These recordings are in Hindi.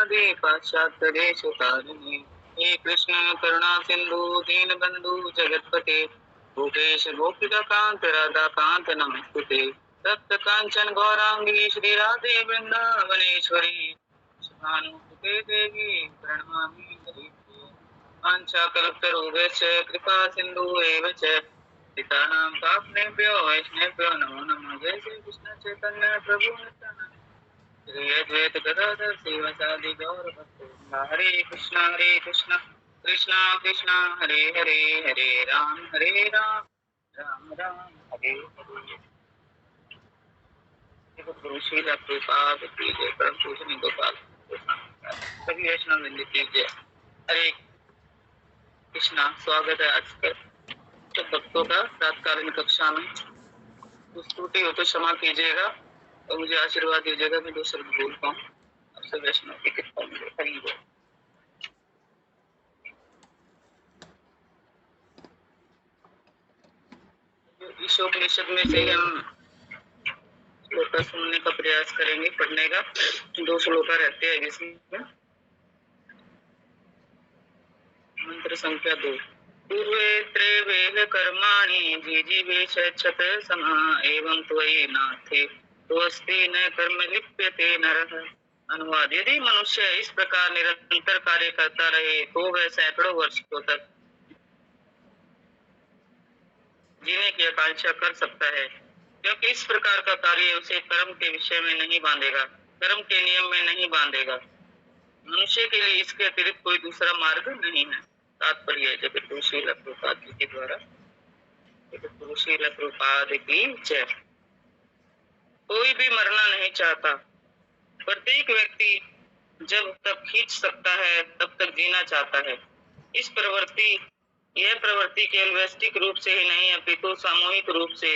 वंदे पाश्चात्य देश तारिणे। हे कृष्ण करुणा सिंधु दीन बंधु जगतपते, गोपेश गोपिका कांत राधा कांत नमस्ते। तप्त कांचन गौरांगी श्री राधे वृंदावनेश्वरी, शुभानुसुते देवी प्रणमामि हरिप्रिये। वाञ्छाकल्पतरुभ्यश्च कृपा सिन्धु एव च, पितानां पावनेभ्यो वैष्णवेभ्यो नमो नमः। जय श्री कृष्ण चैतन्य प्रभु नित्यानंद, श्री अद्वैत गदाधर श्रीवासादि गौर भक्तवृंद। हरे कृष्ण कृष्ण कृष्ण हरे हरे, हरे राम राम राम हरे हरे। गुरु श्री प्रभुपाद की जय, परम पूजनीय गोपाल सभी वैष्णव वृंद की जय। हरे कृष्णा। स्वागत है आज के तो भक्तों का रातकालीन कक्षा में। कुछ त्रुटि हो तो क्षमा कीजिएगा और मुझे आशीर्वाद दीजिएगा। मैं दो शब्द बोलता हूँ, आपसे वैष्णव की कृपा मिले। हरि बोल। ईशोपनिषद में से हम श्लोक सुनने का प्रयास करेंगे, पढ़ने का। दो श्लोक रहते हैं जिसमें। मंत्र संख्या 2। पूर्वे त्रिवेद कर्माणि जीजीवेश क्षत समा, एवं त्वयि नाथे तोस्ति न कर्म लिप्यते नरः। अनुवाद: यदि मनुष्य इस प्रकार निरंतर कार्य करता रहे तो वह सैकड़ों वर्षों तक जीने की आकांक्षा कर सकता है, क्योंकि इस प्रकार का कार्य उसे कर्म के विषय में नहीं बांधेगा, कर्म के नियम में नहीं बांधेगा। मनुष्य के लिए इसके अतिरिक्त कोई दूसरा मार्ग नहीं है। तात्पर्य: जगत गुरु श्रील प्रभुपाद जी के द्वारा। जगत गुरु श्रील प्रभुपाद की जय। कोई भी मरना नहीं चाहता। प्रत्येक व्यक्ति जब तक खींच सकता है तब तक जीना चाहता है। यह प्रवृत्ति केवल वैश्विक रूप से ही नहीं अपितु सामूहिक रूप से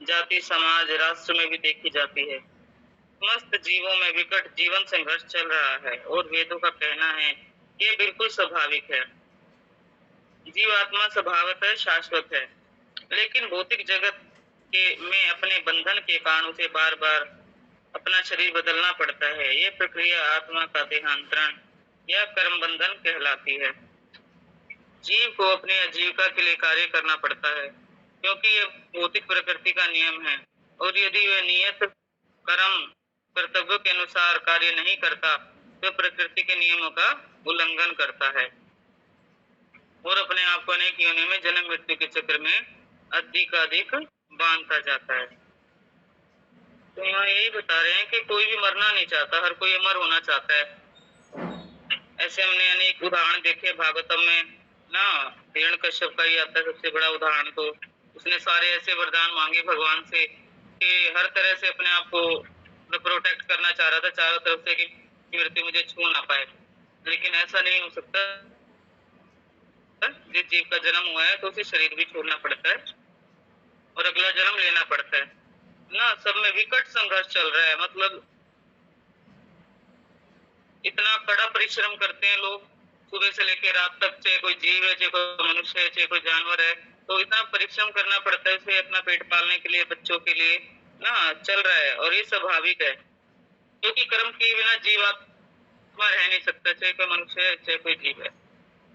जाति, समाज, राष्ट्र में भी देखी जाती है। समस्त जीवों में विकट जीवन संघर्ष चल रहा है और वेदों का कहना है कि ये बिल्कुल स्वाभाविक है। जीवात्मा स्वभावतः शाश्वत है, लेकिन भौतिक जगत में अपने बंधन के कारण उसे बार बार अपना शरीर बदलना पड़ता है। यह प्रक्रिया आत्मा का देहांतरण या कर्म बंधन कहलाती है। जीव को अपनी आजीविका के लिए कार्य करना पड़ता है, क्योंकि यह भौतिक प्रकृति का नियम है, और यदि वह नियत कर्म कर्तव्य के अनुसार कार्य नहीं करता तो प्रकृति के नियमों का उल्लंघन करता है और अपने आप को अनेक योनि में जन्म मृत्यु के चक्र में अधिक बांधता जाता है। तो यहाँ यही बता रहे हैं कि कोई भी मरना नहीं चाहता, हर कोई अमर होना चाहता है। ऐसे हमने अनेक उदाहरण देखे भागवतम में ना। हिरण्यकश्यप का ही आता है सबसे बड़ा उदाहरण। तो उसने सारे ऐसे वरदान मांगे भगवान से कि हर तरह से अपने आप को प्रोटेक्ट करना चाह रहा था चारों तरफ से, कि मृत्यु मुझे छू ना पाए। लेकिन ऐसा नहीं हो सकता। जिस जीव का जन्म हुआ है तो उसे शरीर भी छोड़ना पड़ता है और अगला जन्म लेना पड़ता है ना। सब में विकट संघर्ष चल रहा है। मतलब इतना कड़ा परिश्रम करते हैं लोग सुबह से लेकर रात तक, चाहे कोई जीव है, चाहे कोई मनुष्य है, चाहे कोई जानवर है, तो इतना परिश्रम करना पड़ता है उसे अपना पेट पालने के लिए, बच्चों के लिए ना चल रहा है। और ये स्वाभाविक है, क्योंकि कर्म के बिना जीवात्मा रह नहीं सकता। चाहे कोई मनुष्य है, चाहे कोई जीव है,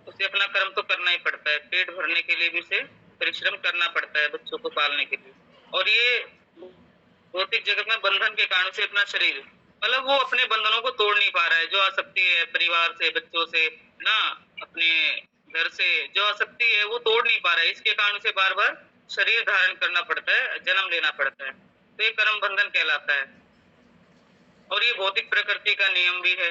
उसे अपना कर्म तो करना ही पड़ता है। पेट भरने के लिए भी उसे परिश्रम करना पड़ता है, बच्चों को पालने के लिए। और ये भौतिक जगत में बंधन के कारण से अपना शरीर, मतलब वो अपने बंधनों को तोड़ नहीं पा रहा है। जो आसक्ति है परिवार से, बच्चों से ना, अपने घर से जो आसक्ति है वो तोड़ नहीं पा रहा है। इसके कारण से बार बार शरीर धारण करना पड़ता है, जन्म लेना पड़ता है। तो ये कर्म बंधन कहलाता है और ये भौतिक प्रकृति का नियम भी है।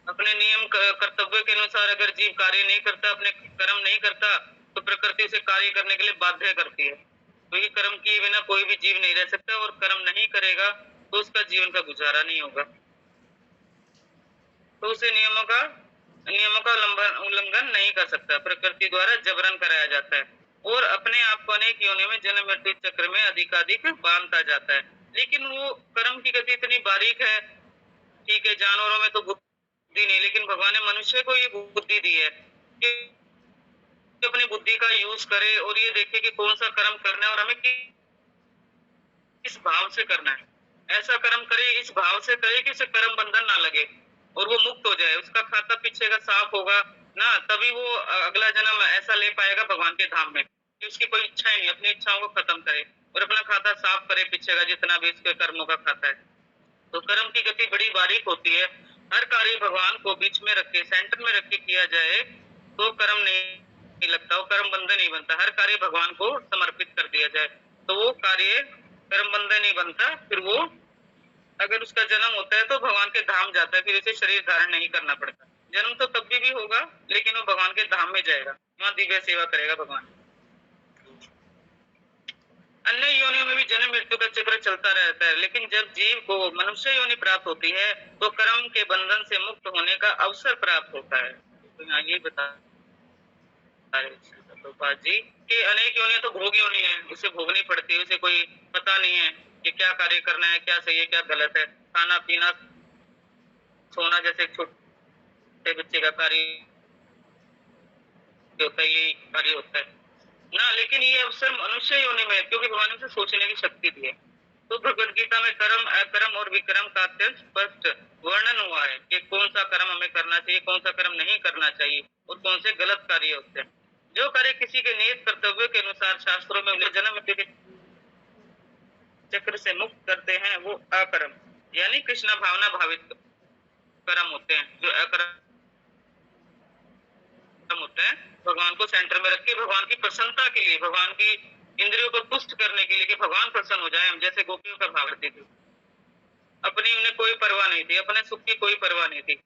अपने नियम कर्तव्य के अनुसार अगर जीव कार्य नहीं करता, अपने कर्म नहीं करता, तो प्रकृति उसे कार्य करने के लिए बाध्य करती है। क्योंकि कर्म किए बिना कोई भी जीव नहीं रह सकता, और कर्म नहीं करेगा तो उसका जीवन का गुजारा नहीं होगा। तो उसे नियमों का उल्लंघन नहीं कर सकता। प्रकृति द्वारा जबरन कराया जाता है और अपने आप को अनेक योनि में जन्म मृत्यु चक्र में अधिकाधिक बांधता जाता है। लेकिन वो कर्म की गति इतनी बारीक है, ठीक है, जानवरों में तो बुद्धि नहीं, लेकिन भगवान ने मनुष्य को ये बुद्धि दी है कि अपनी बुद्धि का यूज करे और ये देखे कि कौन सा कर्म करना है और हमें किस भाव से करना है। ऐसा कर्म करे, इस भाव से करे कि उसे कर्म बंधन ना लगे। और वो मुक्त हो जाए, उसका खाता पीछे का साफ होगा ना, तभी वो अगला जन्म ऐसा ले पाएगा भगवान के धाम में कि उसकी कोई इच्छा ही नहीं, अपनी इच्छाओं को खत्म करे और अपना खाता साफ करे पीछे का जितना भी इसके कर्मों का खाता है। तो कर्म की गति बड़ी बारीक होती है। हर कार्य भगवान को बीच में रख के, सेंटर में रख के किया जाए तो कर्म नहीं लगता, वो कर्म बंधन नहीं बनता। हर कार्य भगवान को समर्पित कर दिया जाए तो वो कार्य कर्म बंधन नहीं बनता। फिर वो अगर उसका जन्म होता है तो भगवान के धाम जाता है, फिर उसे शरीर धारण नहीं करना पड़ता। जन्म तो तब भी होगा लेकिन वो भगवान के धाम में जाएगा, वहां दिव्य सेवा करेगा भगवान। अन्य योनियों में भी जन्म मृत्यु का चक्र चलता रहता है, लेकिन जब जीव को मनुष्य योनि प्राप्त होती है तो कर्म के बंधन से मुक्त होने का अवसर प्राप्त होता है। तो यहाँ ये बता प्रभुपाद जी कि अनेक योनियां तो भोग योनि है, उसे भोगनी पड़ती है, उसे कोई पता नहीं है कि क्या कार्य करना है, क्या सही है क्या गलत है। खाना पीना सोना जैसे छोटे बच्चे का कार्य होता है, यही कार्य होता है ना। लेकिन ये अवसर मनुष्य योनि में, क्योंकि भगवान ने उसे सोचने की शक्ति दी है। तो भगवद गीता में कर्म अकर्म और विक्रम का अत्यंत स्पष्ट वर्णन हुआ है कि कौन सा कर्म हमें करना चाहिए, कौन सा कर्म नहीं करना चाहिए और कौन से गलत कार्य होते हैं। जो कार्य किसी के नियत कर्तव्य के अनुसार शास्त्रों में जन्म मृत्यु के चक्र से मुक्त करते हैं वो अकर्म यानी कृष्णा भावना भावित कर्म होते हैं। जो अकर्म होते हैं भगवान को सेंटर में रख के भगवान की प्रसन्नता के लिए, भगवान की इंद्रियों को तुष्ट करने के लिए कि भगवान प्रसन्न हो जाए। हम जैसे गोपियों का भाव रखते थे, अपनी उन्हें कोई परवाह नहीं थी, अपने सुख की कोई परवाह नहीं थी,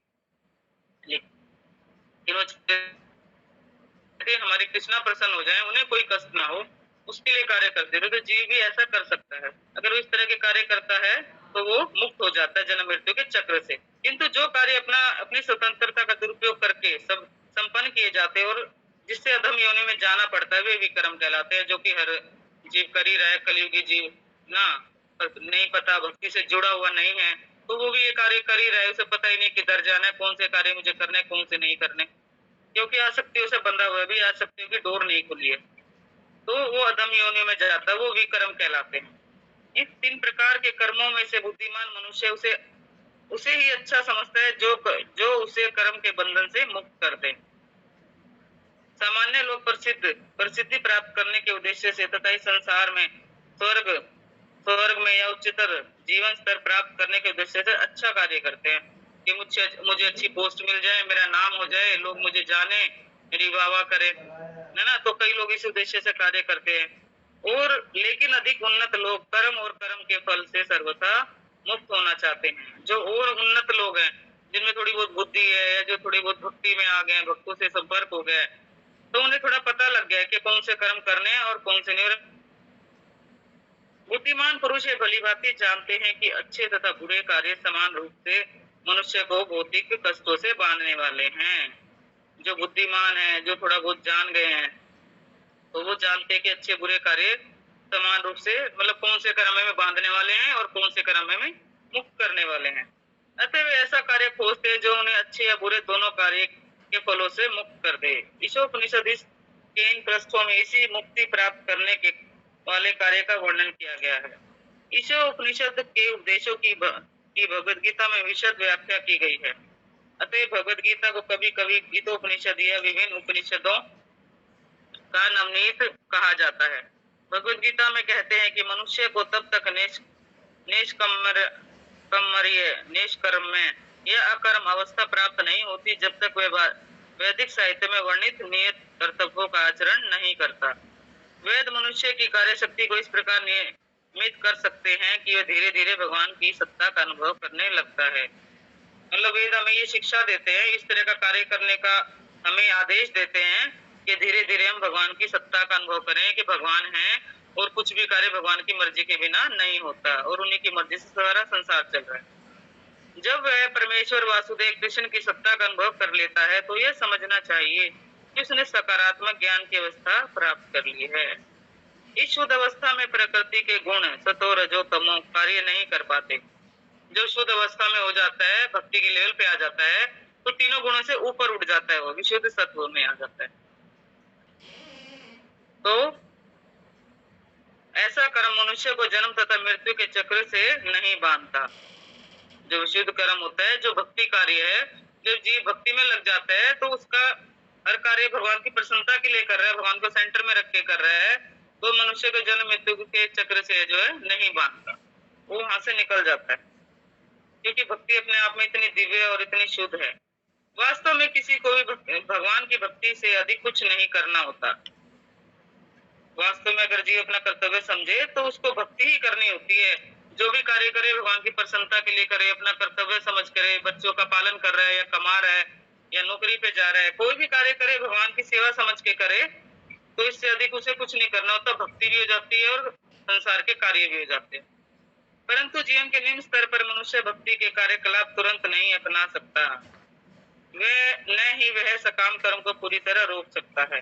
लेकिन हमारी कृष्णा प्रसन्न हो जाए, उन्हें कोई कष्ट ना हो, उसके लिए कार्य करते थे। तो जीव भी ऐसा कर सकता है, अगर वो इस तरह के कार्य करता है तो वो मुक्त हो जाता है जन्म मृत्यु के चक्र से। किंतु जो कार्य अपनी स्वतंत्रता का दुरुपयोग करके सब संपन्न किए जाते हैं और जिससे अधम योनि में जाना पड़ता है वे विक्रम कहलाते हैं, जो कि हर जीव कर ही रहा है। कलयुगी जीव ना नहीं पता, भक्ति से जुड़ा हुआ नहीं है, तो वो भी ये कार्य कर ही रहा है, उसे पता ही नहीं किधर जाना है, कौन से कार्य मुझे करने कौन से नहीं करने, क्योंकि आसक्तियों से बंधा हुआ है, भी आसक्तियों की डोर नहीं खुली है, तो वो अधम योनि में जाता है, वो विक्रम कहलाते हैं। इन 3 प्रकार के कर्मों में से बुद्धिमान मनुष्य उसे ही अच्छा समझता है जो उसे कर्म के बंधन से मुक्त कर दे। सामान्य लोग प्रसिद्धि प्राप्त करने के उद्देश्य से तथा इस संसार में स्वर्ग में या उच्चतर जीवन स्तर प्राप्त करने के उद्देश्य से अच्छा कार्य करते हैं कि मुझे अच्छी पोस्ट मिल जाए, मेरा नाम हो जाए, लोग मुझे जाने, मेरी वाह करे, है ना। तो कई लोग इस उद्देश्य से कार्य करते हैं। और लेकिन अधिक उन्नत लोग कर्म और कर्म के फल से सर्वथा मुक्त होना चाहते हैं। जो और उन्नत लोग हैं, जिनमें थोड़ी बहुत बुद्धि है या जो थोड़ी बहुत भक्ति में आ गए, भक्तों से संपर्क हो गया, तो उन्हें थोड़ा पता लग गया कि कौन से कर्म करने हैं और कौन से नहीं। बुद्धिमान पुरुष ये भलीभांति जानते हैं कि अच्छे तथा बुरे कार्य समान रूप से मनुष्य को भौतिक कष्टों से बांधने वाले हैं। जो बुद्धिमान है, जो थोड़ा बहुत जान गए हैं, तो वो जानते हैं कि अच्छे बुरे कार्य समान रूप से, मतलब कौन से कर्म में बांधने वाले हैं और कौन से कर्म में मुक्त करने वाले हैं। अतः वे ऐसा कार्य खोजते हैं जो उन्हें अच्छे या बुरे दोनों कार्य के फलों से मुक्त कर दे। ईशोपनिषद के इन पृष्ठों में इसी मुक्ति प्राप्त करने के वाले कार्य का वर्णन किया गया है। ईशोपनिषद के उपदेशों की भगवद गीता में विशद व्याख्या की गई है। अतः भगवद गीता को कभी कभी गीतोपनिषद या विभिन्न उपनिषदों का नवनीत कहा जाता है। भगवद गीता में कहते हैं कि मनुष्य को तब तक निष्कर्म में यह अकर्म अवस्था प्राप्त नहीं होती जब तक वह वैदिक साहित्य में वर्णित नियत कर्तव्यों का आचरण नहीं करता। वेद मनुष्य की कार्य शक्ति को इस प्रकार नियमित कर सकते हैं कि वह धीरे धीरे भगवान की सत्ता का अनुभव करने लगता है। मतलब वेद हमें ये शिक्षा देते हैं, इस तरह का कार्य करने का हमें आदेश देते हैं कि धीरे धीरे हम भगवान की सत्ता का अनुभव करें कि भगवान है और कुछ भी कार्य भगवान की मर्जी के बिना नहीं होता और उन्हीं की मर्जी से सारा संसार चल रहा है। जब वह परमेश्वर वासुदेव कृष्ण की सत्ता का अनुभव कर लेता है तो यह समझना चाहिए कि उसने सकारात्मक ज्ञान की अवस्था प्राप्त कर ली है। इस शुद्ध अवस्था में प्रकृति के गुण सतो रजो तमो कार्य नहीं कर पाते। जो शुद्ध अवस्था में हो जाता है, भक्ति के लेवल पे आ जाता है, तो तीनों गुणों से ऊपर उठ जाता है, वो विशुद्ध सत्व में आ जाता है। तो ऐसा कर्म मनुष्य को जन्म तथा मृत्यु के चक्र से नहीं बांधता। जो विशुद्ध कर्म होता है, जो भक्ति कार्य है, जब जीव भक्ति में लग जाता है तो उसका हर कार्य भगवान की प्रसन्नता के लिए कर रहा है, भगवान को सेंटर में रख के कर रहा है, तो मनुष्य को जन्म मृत्यु के चक्र से जो है नहीं बांधता, वो वहां से निकल जाता है, क्योंकि भक्ति अपने आप में इतनी दिव्य और इतनी शुद्ध है। वास्तव में किसी को भी भगवान की भक्ति से अधिक कुछ नहीं करना होता। वास्तव में अगर जीव अपना कर्तव्य समझे तो उसको भक्ति ही करनी होती है। जो भी कार्य करे भगवान की प्रसन्नता के लिए करे, अपना कर्तव्य समझ करे, बच्चों का पालन कर रहा है या कमा रहा है या नौकरी पे जा रहा है, कोई भी कार्य करे भगवान की सेवा समझ के करे, तो इससे अधिक उसे कुछ नहीं करना होता। भक्ति भी हो जाती है और संसार के कार्य भी हो जाते हैं। परंतु जीवन के निम्न स्तर पर मनुष्य भक्ति के कार्यकलाप तुरंत नहीं अपना सकता, वह न ही वह सकाम कर्म को पूरी तरह रोक सकता है।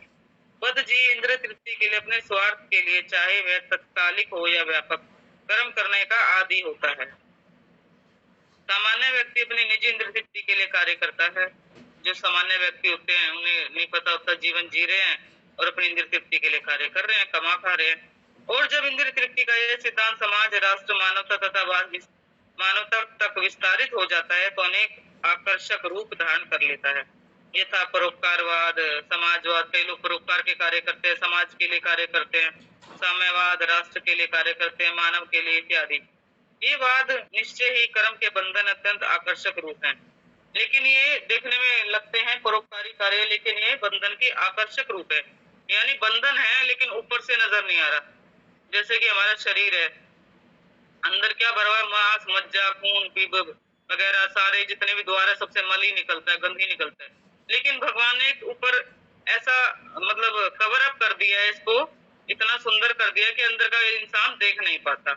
बद्ध जी इंद्र तृप्ति के लिए, अपने स्वार्थ के लिए, चाहे वह तत्कालिक हो या व्यापक, कर्म करने का आदी होता है। सामान्य व्यक्ति अपनी निजी इंद्र तृप्ति के लिए कार्य करता है। जो सामान्य व्यक्ति होते हैं उन्हें नहीं पता होता जीवन जी रहे हैं और अपनी इंद्र तृप्ति के लिए कार्य कर रहे हैं, कमा खा रहे हैं। और जब इंद्र तृप्ति का यह सिद्धांत समाज, राष्ट्र, मानवता तथा मानवता तक विस्तारित हो जाता है तो अनेक आकर्षक रूप धारण कर लेता है। यथा परोपकारवाद, समाजवाद, कई लोग परोपकार के कार्य करते हैं, समाज के लिए कार्य करते हैं, साम्यवाद, राष्ट्र के लिए कार्य करते हैं, मानव के लिए इत्यादि। ये वाद निश्चय ही कर्म के बंधन अत्यंत आकर्षक रूप हैं, लेकिन ये देखने में लगते हैं परोपकारी कार्य, लेकिन ये बंधन के आकर्षक रूप है। यानी बंधन है लेकिन ऊपर से नजर नहीं आ रहा। जैसे कि हमारा शरीर है, अंदर क्या भरा हुआ है, मांस, मज्जा, खून, पीप वगैरह सारे जितने भी द्वार है सबसे मल ही निकलता है, गंद ही निकलता है। लेकिन भगवान ने ऊपर ऐसा मतलब कवर अप कर दिया है, इसको इतना सुंदर कर दिया कि अंदर का इंसान देख नहीं पाता।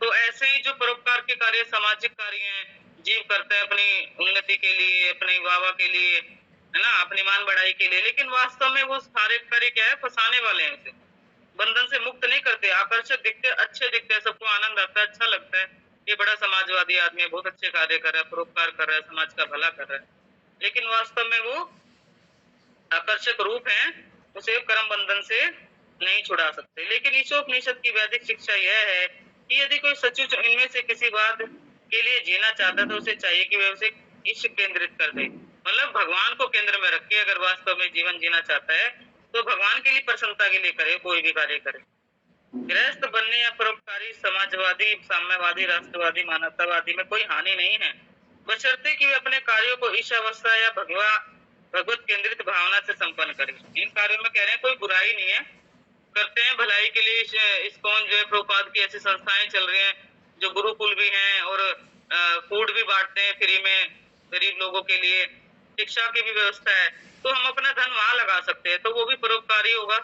तो ऐसे ही जो परोपकार के कार्य, सामाजिक कार्य हैं, जीव करते हैं अपनी उन्नति के लिए, अपने वाह के लिए, है ना, अपनी मान बढ़ाई के लिए, लेकिन वास्तव में वो सारे कार्य क्या है, फंसाने वाले हैं, उसे बंधन से मुक्त नहीं करते। आकर्षक दिखते, अच्छे दिखते हैं, सबको आनंद आता है, अच्छा लगता है, ये बड़ा समाजवादी आदमी है, बहुत अच्छे कार्य कर रहा है, परोपकार कर रहा है, समाज का भला कर रहा है, लेकिन वास्तव में वो आकर्षक रूप है, उसे कर्म बंधन से नहीं छुड़ा सकते। लेकिन ईशोपनिषद की वैदिक शिक्षा यह है कि यदि कोई सचमुच इनमें से किसी बात के लिए जीना चाहता है तो उसे चाहिए कि वह उसे ईश केंद्रित कर दे, मतलब भगवान को केंद्र में रख के अगर वास्तव में जीवन जीना चाहता है तो भगवान के लिए, प्रसन्नता के लिए करे, कोई भी कार्य करे। गृहस्थ बनने या परोपकारी, समाजवादी, साम्यवादी, राष्ट्रवादी, मानवतावादी में कोई हानि नहीं है, बशर्ते कि वे अपने कार्यों को ईशावस्था या भगवत केंद्रित भावना से संपन्न करें। इन कार्यों में कह रहे हैं कोई बुराई नहीं है, करते हैं भलाई के लिए। इस्कॉन जो है, प्रभुपाद की ऐसी संस्थाएं चल रही हैं जो गुरुकुल भी हैं और फूड भी बांटते हैं फ्री में गरीब लोगों के लिए, शिक्षा की भी व्यवस्था है, तो हम अपना धन वहां लगा सकते हैं, तो वो भी परोपकारी होगा,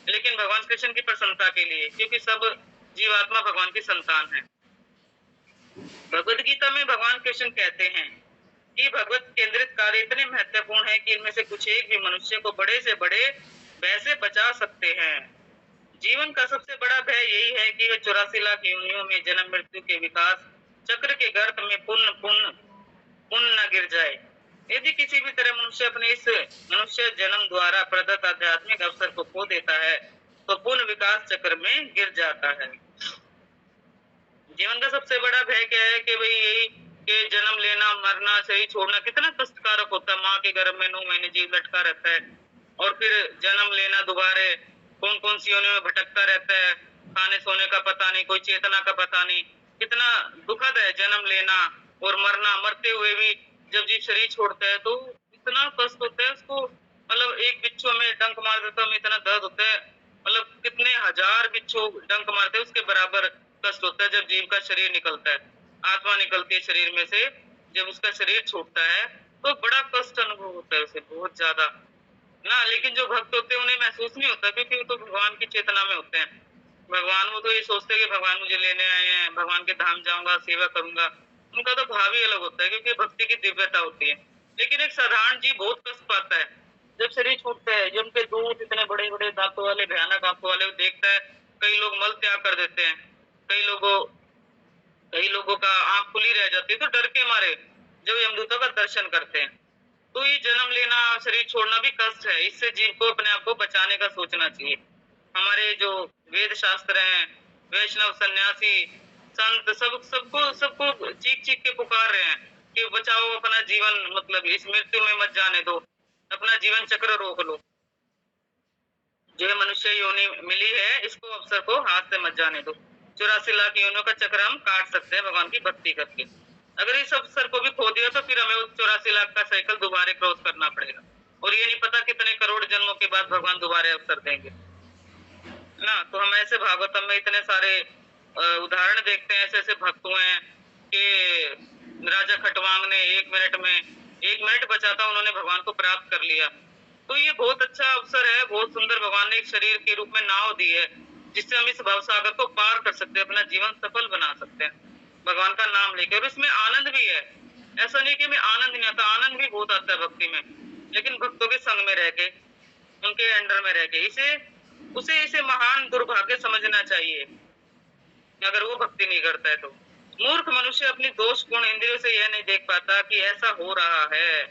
लेकिन भगवान कृष्ण की प्रसन्नता के लिए, क्योंकि सब जीवात्मा भगवान की संतान है। भगवद गीता में भगवान कृष्ण कहते हैं कि भगवत केंद्रित कार्य इतने महत्वपूर्ण है कि इनमें से कुछ एक भी मनुष्य को बड़े से बड़े भय से बचा सकते हैं। जीवन का सबसे बड़ा भय यही है कि वे 84 लाख योनियों में जन्म मृत्यु के विकास चक्र के गर्त में पुण्य न गिर जाए। यदि किसी भी तरह मनुष्य अपने इस मनुष्य जन्म द्वारा प्रदत्त आध्यात्मिक अवसर को खो देता है तो पुण्य विकास चक्र में गिर जाता है। जीवन का सबसे बड़ा भय क्या है कि भाई यही कि जन्म लेना, मरना, सही छोड़ना कितना कष्टकारक होता है। माँ के गर्भ में 9 महीने जीव लटका रहता है और फिर जन्म लेना, दोबारा कौन कौन सी योनि में भटकता रहता है, खाने सोने का पता नहीं, कोई चेतना का पता नहीं, कितना दुखद है जन्म लेना और मरना। मरते हुए भी जब जीव शरीर छोड़ता है तो इतना कष्ट होता है उसको, मतलब एक बिच्छू में डंक मार देता है, इतना दर्द होता है, मतलब कितने हजार बिच्छू डंक मारते हैं उसके बराबर कष्ट होता है। जब जीव का शरीर निकलता है, आत्मा निकलती है शरीर में से, जब उसका शरीर छूटता है तो बड़ा कष्ट अनुभव होता है उसे, बहुत ज्यादा ना। लेकिन जो भक्त होते हैं उन्हें महसूस नहीं होता, क्योंकि वो तो भगवान की चेतना में होते हैं। भगवान, वो तो ये सोचते हैं कि भगवान मुझे लेने आए हैं, भगवान के धाम जाऊंगा, सेवा करूंगा, उनका तो भाव ही अलग होता है, क्योंकि भक्ति की दिव्यता होती है। लेकिन एक साधारण जीव बहुत कष्ट पाता है जब शरीर छूटता है। जब उनके दूध इतने बड़े बड़े दांतों वाले, भयानक आंखों वाले, वो देखता है कई लोग मल त्याग कर देते हैं, कई लोगों का आंख खुली रह जाती है तो डर के मारे जब यमदूतों का दर्शन करते हैं। तो ये जन्म लेना, शरीर छोड़ना भी कष्ट है, इससे जीव को अपने आप को बचाने का सोचना चाहिए। हमारे जो वेद शास्त्र हैं, वैष्णव, सन्यासी, संत सब सबको सबको चीख चीख के पुकार रहे हैं कि बचाओ अपना जीवन, मतलब इस मृत्यु में मत जाने दो, अपना जीवन चक्र रोक लो। जो ये मनुष्य योनि मिली है, इसको अवसर को हाथ से मत जाने दो। 84 लाख योनियों का चक्र हम काट सकते हैं भगवान की भक्ति करके। अगर इस अवसर को भी खो दिया तो फिर हमें उस 84 लाख का साइकिल दोबारा क्रॉस करना पड़ेगा, और ये नहीं पता कितने करोड़ जन्मों के बाद भगवान दोबारा अवसर देंगे ना। तो हम ऐसे भागवतम में इतने सारे उदाहरण देखते हैं, ऐसे ऐसे भक्त हुए हैं कि राजा खटवांग ने 1 मिनट बचा था, उन्होंने भगवान को प्राप्त कर लिया। तो ये बहुत अच्छा अवसर है, बहुत सुंदर। भगवान ने एक शरीर के रूप में नाव दी है जिससे हम इस भवसागर को पार कर सकते हैं, अपना जीवन सफल बना सकते हैं भगवान का नाम लेके। और इसमें आनंद भी है, ऐसा नहीं कि मैं आनंद नहीं आता, आनंद भी बहुत आता है भक्ति में, लेकिन भक्तों के संग में रह के, उनके अंडर में रह के इसे महान दुर्भाग्य समझना चाहिए अगर वो भक्ति नहीं करता है तो। मूर्ख मनुष्य अपनी दोष गुण इंद्रियों से यह नहीं देख पाता कि ऐसा हो रहा है।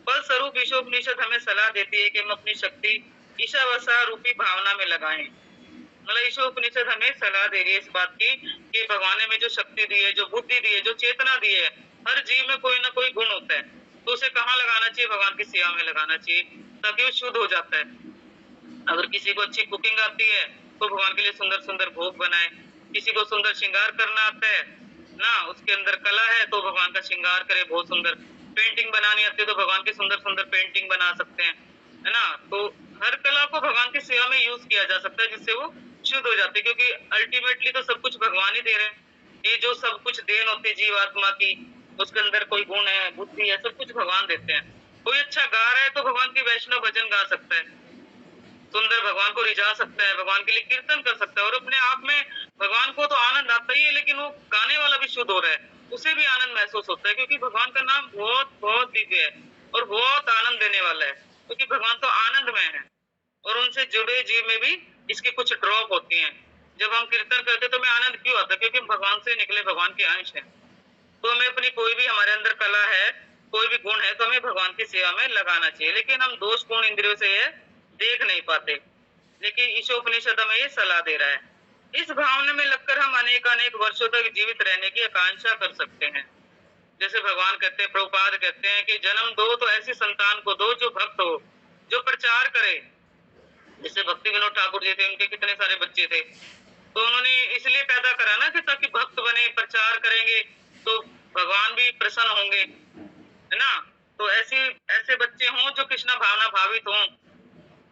फल स्वरूप ईशोपनिषद हमें सलाह देती है कि हम अपनी शक्ति ईशावासा रूपी भावना में लगाएं। मतलब ईशोपनिषद हमें सलाह दे रही है इस बात की कि भगवान ने जो शक्ति दी है, जो बुद्धि दी है, जो चेतना दी है, हर जीव में कोई ना कोई गुण होता है, तो उसे कहाँ लगाना चाहिए? भगवान की सेवा में लगाना चाहिए, ताकि वो शुद्ध हो जाता है। अगर किसी को अच्छी कुकिंग आती है तो भगवान के लिए सुंदर सुंदर भोग बनाए। किसी को सुंदर श्रृंगार करना आता है ना, उसके अंदर कला है तो भगवान का श्रृंगार करे बहुत सुंदर। पेंटिंग बनानी आती है तो भगवान की सुंदर सुंदर पेंटिंग बना सकते हैं, है ना। तो हर कला को भगवान की सेवा में यूज किया जा सकता है, जिससे वो शुद्ध हो जाते हैं, क्योंकि अल्टीमेटली तो सब कुछ भगवान ही दे रहे हैं। ये जो सब कुछ देन होती है जीव आत्मा की, उसके अंदर कोई गुण है, बुद्धि है, सब कुछ भगवान देते हैं। कोई अच्छा गा रहा है तो भगवान की वैष्णव भजन गा सकता है, सुंदर भगवान को रिझा सकता है, भगवान के लिए कीर्तन कर सकता है, और अपने आप में भगवान को तो आनंद आता ही है, लेकिन वो गाने वाला भी शुद्ध हो रहा है, उसे भी आनंद महसूस होता है, क्योंकि भगवान का नाम बहुत बहुत दिव्य है और बहुत आनंद देने वाला है, क्योंकि भगवान तो आनंदमय है। और उनसे जुड़े जीव में भी इसकी कुछ ड्रॉप होती हैं। जब हम कीर्तन करते तो हमें आनंद क्यों आता है? क्योंकि हम भगवान से निकले भगवान के अंश हैं। तो हमें अपनी कोई भी हमारे अंदर कला है, कोई भी गुण है, तो हमें भगवान की सेवा में लगाना चाहिए। लेकिन हम दोष गुण इंद्रियों से ये देख नहीं पाते, लेकिन ईशोपनिषद हमें ये सलाह दे रहा है। इस भावना में लगकर हम अनेक वर्षों तक जीवित रहने की आकांक्षा कर सकते हैं। जैसे भगवान कहते हैं, प्रभुपाद कहते हैं कि जन्म दो तो ऐसी संतान को दो जो भक्त हो, जो प्रचार करे। जैसे भक्ति विनोद ठाकुर जी थे, उनके कितने सारे बच्चे थे, तो उन्होंने इसलिए पैदा करा ना कि ताकि भक्त बने, प्रचार करेंगे तो भगवान भी प्रसन्न होंगे, है ना। तो ऐसे बच्चे हों जो कृष्णा भावना भावित हों,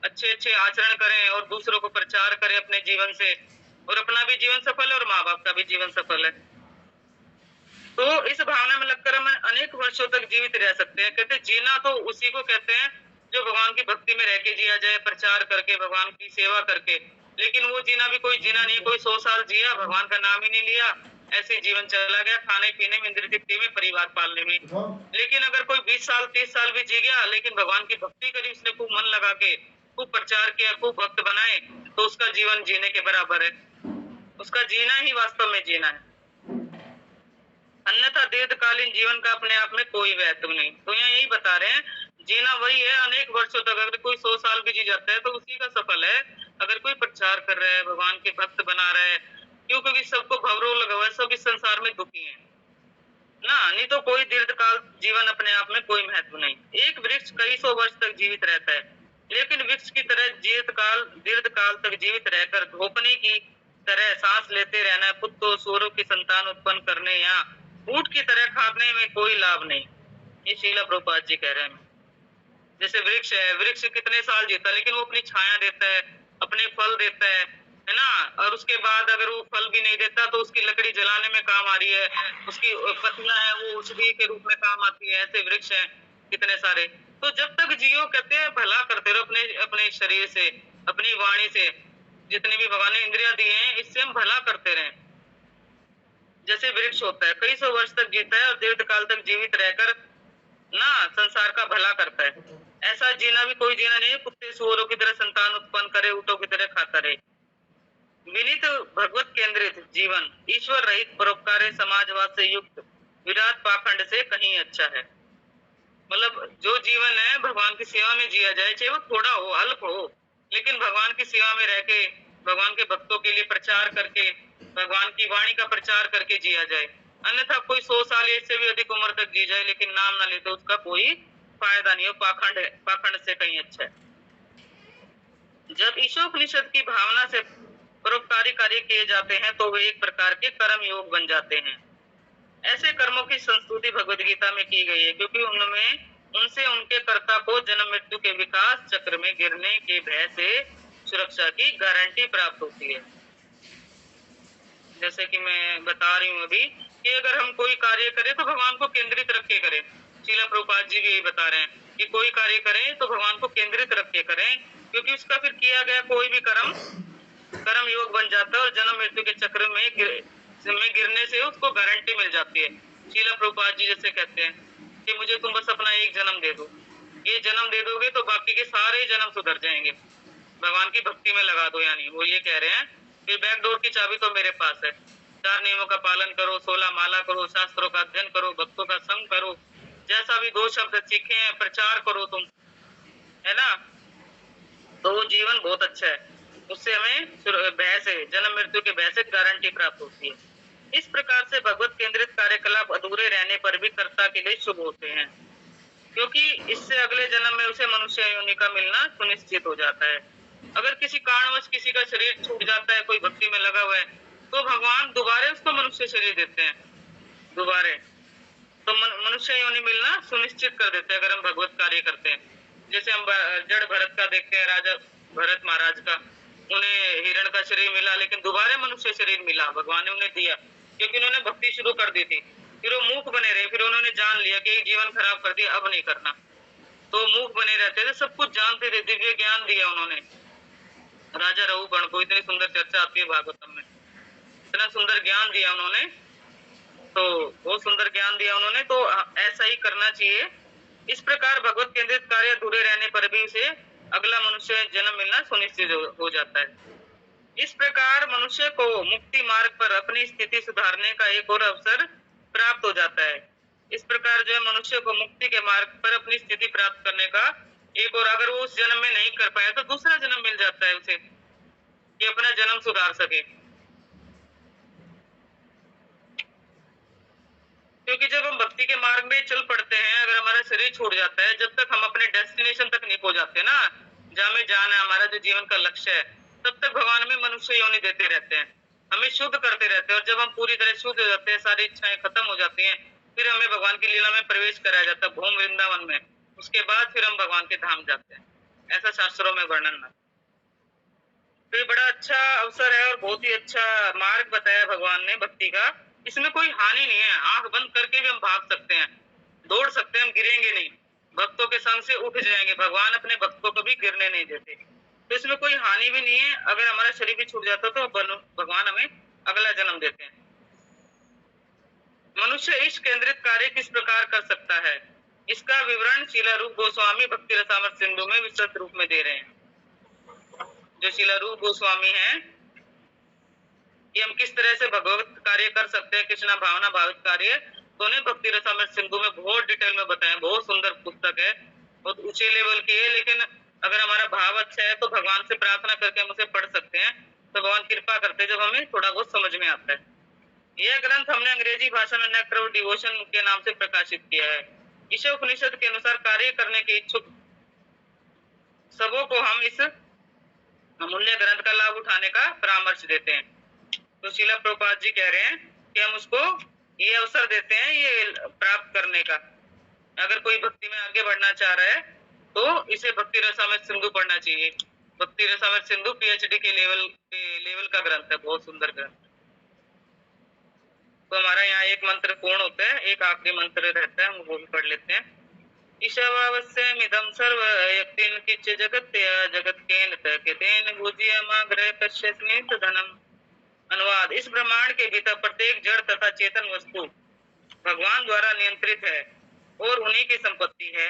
अच्छे अच्छे आचरण करें और दूसरों को प्रचार करें अपने जीवन से, और अपना भी जीवन सफल है और माँ बाप का भी जीवन सफल है। तो इस भावना में लगकर हम अनेक वर्षों तक जीवित रह सकते हैं। कहते जीना तो उसी को कहते हैं जो भगवान की भक्ति में रह के जिया जाए, प्रचार करके, भगवान की सेवा करके। लेकिन वो जीना भी कोई जीना नहीं, कोई 100 साल जिया, भगवान का नाम ही नहीं लिया, ऐसे जीवन चला गया, खाने पीने में, इंद्रिय तृप्ति में, परिवार पालने में। लेकिन अगर कोई 20 साल 30 साल भी जी गया, लेकिन भगवान की भक्ति करी, उसने खूब मन लगा के, खूब प्रचार किया, खूब भक्त बनाए, तो उसका जीवन जीने के बराबर है। उसका जीना ही वास्तव में जीना है। अन्यथा दीर्घकालीन जीवन का अपने आप में कोई महत्व नहीं। तो यहाँ यही बता रहे हैं, जीना वही है अनेक वर्षों तक। अगर कोई 100 साल भी जी जाता है तो उसी का सफल है। अगर कोई प्रचार कर रहा है, भगवान के भक्त बना रहा है, क्यों? क्योंकि सबको भवरोग लगा हुआ है, सब इस संसार में दुखी है ना। नहीं तो कोई दीर्घकाल जीवन अपने आप में कोई महत्व नहीं। एक वृक्ष कई 100 वर्ष तक जीवित रहता है, लेकिन वृक्ष की तरह दीर्घकाल तक जीवित रहकर धोपनी की तरह सांस लेते रहना, पुत्रों सूरों की संतान उत्पन्न करने या ऊंट की तरह खाने में कोई लाभ नहीं। ये शीला प्रभुपाद जी कह रहे हैं। जैसे वृक्ष है, वृक्ष कितने साल जीता, लेकिन वो अपनी छाया देता है, अपने फल देता है ना। और उसके बाद अगर वो फल भी नहीं देता तो उसकी लकड़ी जलाने में काम आ रही है, उसकी पत्तियां है वो औषधि के रूप में काम आती है। ऐसे वृक्ष हैं कितने सारे। तो जब तक जियो, कहते हैं भला करते रहो अपने शरीर से, अपनी वाणी से, जितने भी भगवान ने इंद्रियां दी हैं, इससे हम भला करते रहें। जैसे वृक्ष होता है, कई 100 वर्ष तक जीता है और दीर्घकाल तक जीवित रहकर ना संसार का भला करता है। ऐसा जीना भी कोई जीना नहीं। कुत्ते सुअरों की तरह संतान उत्पन्न करे, ऊँटों की तरह खाता रहे। विनीत भगवत केंद्रित जीवन, ईश्वर रहित परोपकारी समाजवाद से युक्त विराट पाखंड से कहीं अच्छा है। मतलब जो जीवन है भगवान की सेवा में जिया जाए, चाहे वो थोड़ा हो, अल्प हो, लेकिन भगवान की सेवा में रह के, भगवान के भक्तों के लिए प्रचार करके, भगवान की वाणी का प्रचार करके जिया जाए, अन्यथा कोई 100 साल या इससे भी अधिक उम्र तक जी जाए लेकिन नाम ना ले तो उसका कोई फायदा नहीं है, पाखंड है, पाखंड से कहीं अच्छा है। जब ईशोपनिषद की भावना से परोपकारी कार्य किए जाते हैं तो वे एक प्रकार के कर्म योग बन जाते हैं। ऐसे कर्मों की संस्तुति भगवद गीता में की गई है क्योंकि उनमें उनसे उनके कर्ता को जन्म मृत्यु के विकास चक्र में गिरने के भय से सुरक्षा की गारंटी प्राप्त होती है। जैसे कि मैं बता रही हूँ अभी कि अगर हम कोई कार्य करें तो भगवान को केंद्रित रख के करें। श्रील प्रभुपाद जी भी यही बता रहे हैं कि कोई कार्य करें तो भगवान को केंद्रित रख के करें, क्योंकि उसका फिर किया गया कोई भी कर्म योग बन जाता है और जन्म मृत्यु के चक्र में गिरने से उसको गारंटी मिल जाती है। श्रील प्रभुपाद जी जैसे कहते हैं कि मुझे तुम बस अपना एक जन्म दे दो, ये जन्म दे दोगे तो बाकी के सारे जन्म सुधर जाएंगे, भगवान की भक्ति में लगा दो। यानी वो ये कह रहे हैं कि बैकडोर की चाबी तो मेरे पास है, 4 नियमों का पालन करो, 16 माला करो, शास्त्रों का अध्ययन करो, भक्तों का संग करो, जैसा भी 2 शब्द सीखे हैं प्रचार करो तुम, है ना, तो वो जीवन बहुत अच्छा है, उससे हमें भय से, जन्म मृत्यु के भय से गारंटी प्राप्त होती है। इस प्रकार से भगवत केंद्रित कार्यकलाप अधूरे रहने पर भी कर्ता के लिए शुभ होते हैं, क्योंकि इससे अगले जन्म में उसे मनुष्य योनि का मिलना सुनिश्चित हो जाता है। अगर किसी कारणवश किसी का शरीर छूट जाता है, कोई भक्ति में लगा हुआ है, तो भगवान दोबारा उसको मनुष्य शरीर देते हैं, दोबारा तो मनुष्य योनि मिलना सुनिश्चित कर देते हैं अगर हम भगवत कार्य करते हैं। जैसे हम जड़ भरत का देखते हैं, राजा भरत महाराज का, उन्हें हिरण का शरीर मिला लेकिन दोबारा मनुष्य शरीर मिला, भगवान ने उन्हें दिया क्योंकि उन्होंने भक्ति शुरू कर दी थी। फिर वो मूक बने रहे, फिर उन्होंने जान लिया कि जीवन खराब कर दिया, अब नहीं करना, तो मूक बने रहते थे, सब कुछ जानते थे, दिव्य ज्ञान दिया उन्होंने। राजा रघुगण को इतनी सुंदर चर्चा आती है भागवतम में, इतना सुंदर ज्ञान दिया उन्होंने, तो बहुत सुंदर ज्ञान दिया उन्होंने, तो ऐसा ही करना चाहिए। इस प्रकार भगवत केंद्रित कार्य अधूरे रहने पर भी उसे अगला मनुष्य जन्म मिलना सुनिश्चित हो जाता है। इस प्रकार मनुष्य को मुक्ति मार्ग पर अपनी स्थिति सुधारने का एक और अवसर प्राप्त हो जाता है। इस प्रकार जो है मनुष्य को मुक्ति के मार्ग पर अपनी स्थिति प्राप्त करने का एक और, अगर वो उस जन्म में नहीं कर पाया तो दूसरा जन्म मिल जाता है उसे कि अपना जन्म सुधार सके। क्योंकि जब हम भक्ति के मार्ग में चल पड़ते हैं, अगर हमारा शरीर छूट जाता है, जब तक हम अपने डेस्टिनेशन तक नहीं पहुंच जाते ना, जहाँ हमें जाना है, हमारा जो जीवन का लक्ष्य है, तब तक भगवान हमें मनुष्य योनि देते रहते हैं, हमें शुद्ध करते रहते हैं, और जब हम पूरी तरह शुद्ध हो जाते हैं, सारी इच्छाएं खत्म हो जाती हैं, फिर हमें भगवान की लीला में प्रवेश कराया जाता है, भूम वृंदावन में। उसके बाद फिर हम भगवान के धाम जाते हैं, ऐसा शास्त्रों में वर्णन है। तो ये बड़ा अच्छा अवसर है और बहुत ही अच्छा मार्ग बताया भगवान ने भक्ति का। इसमें कोई हानि नहीं है, आंख बंद करके भी हम भाग सकते हैं, दौड़ सकते हैं, हम गिरेंगे नहीं, भक्तों के संग से उठ जाएंगे, भगवान अपने भक्तों को भी गिरने नहीं देते। तो इसमें कोई हानि भी नहीं है, अगर हमारा शरीर भी छूट जाता तो भगवान हमें अगला जन्म देते हैं। मनुष्य इस केंद्रित कार्य किस प्रकार कर सकता है, इसका विवरण शीला रूप गोस्वामी भक्ति रसामृत सिंधु में विस्तृत रूप में दे रहे हैं। जो शीला रूप गोस्वामी हैं कि हम किस तरह से भगवत कार्य कर सकते हैं, कृष्णा भावना भावित कार्य, तो उन्हें भक्ति रसामृत सिंधु में बहुत डिटेल में बताया। बहुत सुंदर पुस्तक है, बहुत ऊंचे लेवल की है, लेकिन अगर हमारा भाव अच्छा है तो भगवान से प्रार्थना करके हम उसे पढ़ सकते हैं, तो भगवान कृपा करते हैं जब हमें थोड़ा बहुत समझ में आता है। यह ग्रंथ हमने अंग्रेजी भाषा में नेक्टर ऑफ डिवोशन के नाम से प्रकाशित किया है। ईशा उपनिषद के अनुसार कार्य करने के इच्छुक सबों को हम इस अमूल्य ग्रंथ का लाभ उठाने का परामर्श देते हैं। तो शीला प्रभुपाद जी कह रहे हैं कि हम उसको ये अवसर देते हैं ये प्राप्त करने का। अगर कोई भक्ति में आगे बढ़ना चाह रहा है तो इसे भक्ति रसामृत सिंधु पढ़ना चाहिए। भक्ति रसामृत सिंधु पीएचडी के लेवल का ग्रंथ है, बहुत सुंदर ग्रंथ। तो हमारा यहाँ एक मंत्र पूर्ण होता है, एक आखिरी मंत्र रहता है, हम वो भी पढ़ लेते हैं। ईशावास्यमिदं सर्व यक्तिन किच्च जगत्या जगत्केन तकेतेन भुज्यमाग्रह कश्यस्मित धनम। अनुवाद, इस ब्रह्मांड के भीतर प्रत्येक जड़ तथा चेतन वस्तु भगवान द्वारा नियंत्रित है और उन्हीं की संपत्ति है।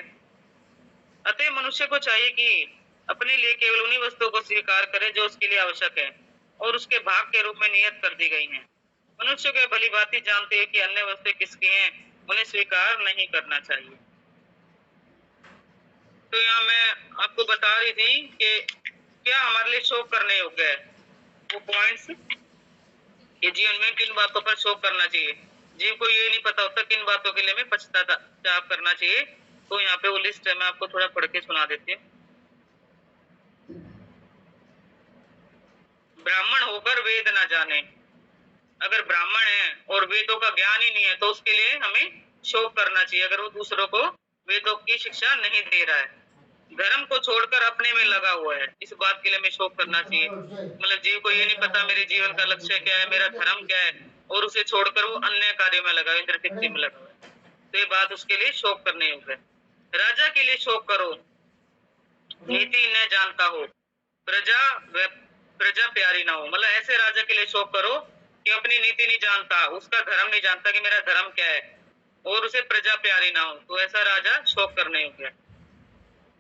अतः मनुष्य को चाहिए कि अपने लिए केवल उन्हीं वस्तुओं को स्वीकार करे जो उसके लिए आवश्यक है और उसके भाग के रूप में नियत कर दी गई हैं। मनुष्य के भली भांति जानते हैं कि अन्य वस्तुएं किसकी हैं, उन्हें स्वीकार नहीं करना चाहिए। तो यहाँ मैं आपको बता रही थी कि क्या हमारे लिए शोक करने योग्य है, वो पॉइंट्स कि जीवन में किन बातों पर शोक करना चाहिए। जीव को ये नहीं पता होता किन बातों के लिए हमें पश्चाताप करना चाहिए। तो यहाँ पे वो लिस्ट है, मैं आपको थोड़ा पढ़ के सुना देती हूँ। ब्राह्मण होकर वेद ना जाने, अगर ब्राह्मण है और वेदों का ज्ञान ही नहीं है तो उसके लिए हमें शोक करना चाहिए, अगर वो दूसरों को वेदों की शिक्षा नहीं दे रहा है। धर्म को छोड़कर अपने में लगा हुआ है, इस बात के लिए हमें शोक करना चाहिए। मतलब जीव को ये नहीं पता मेरे जीवन का लक्ष्य क्या है, मेरा धर्म क्या है, और उसे छोड़कर वो अन्य कार्य में लगा, इंद्र तृप्ति में लगा हुआ है, तो ये बात उसके लिए शोक करने योग्य है। राजा के लिए शोक करो, नीति न जानता हो, प्रजा प्रजा प्यारी ना हो। मतलब ऐसे राजा के लिए शोक करो कि अपनी नीति नहीं जानता, उसका धर्म नहीं जानता कि मेरा धर्म क्या है, और उसे प्रजा प्यारी ना हो, तो ऐसा राजा शोक करने योग्य है।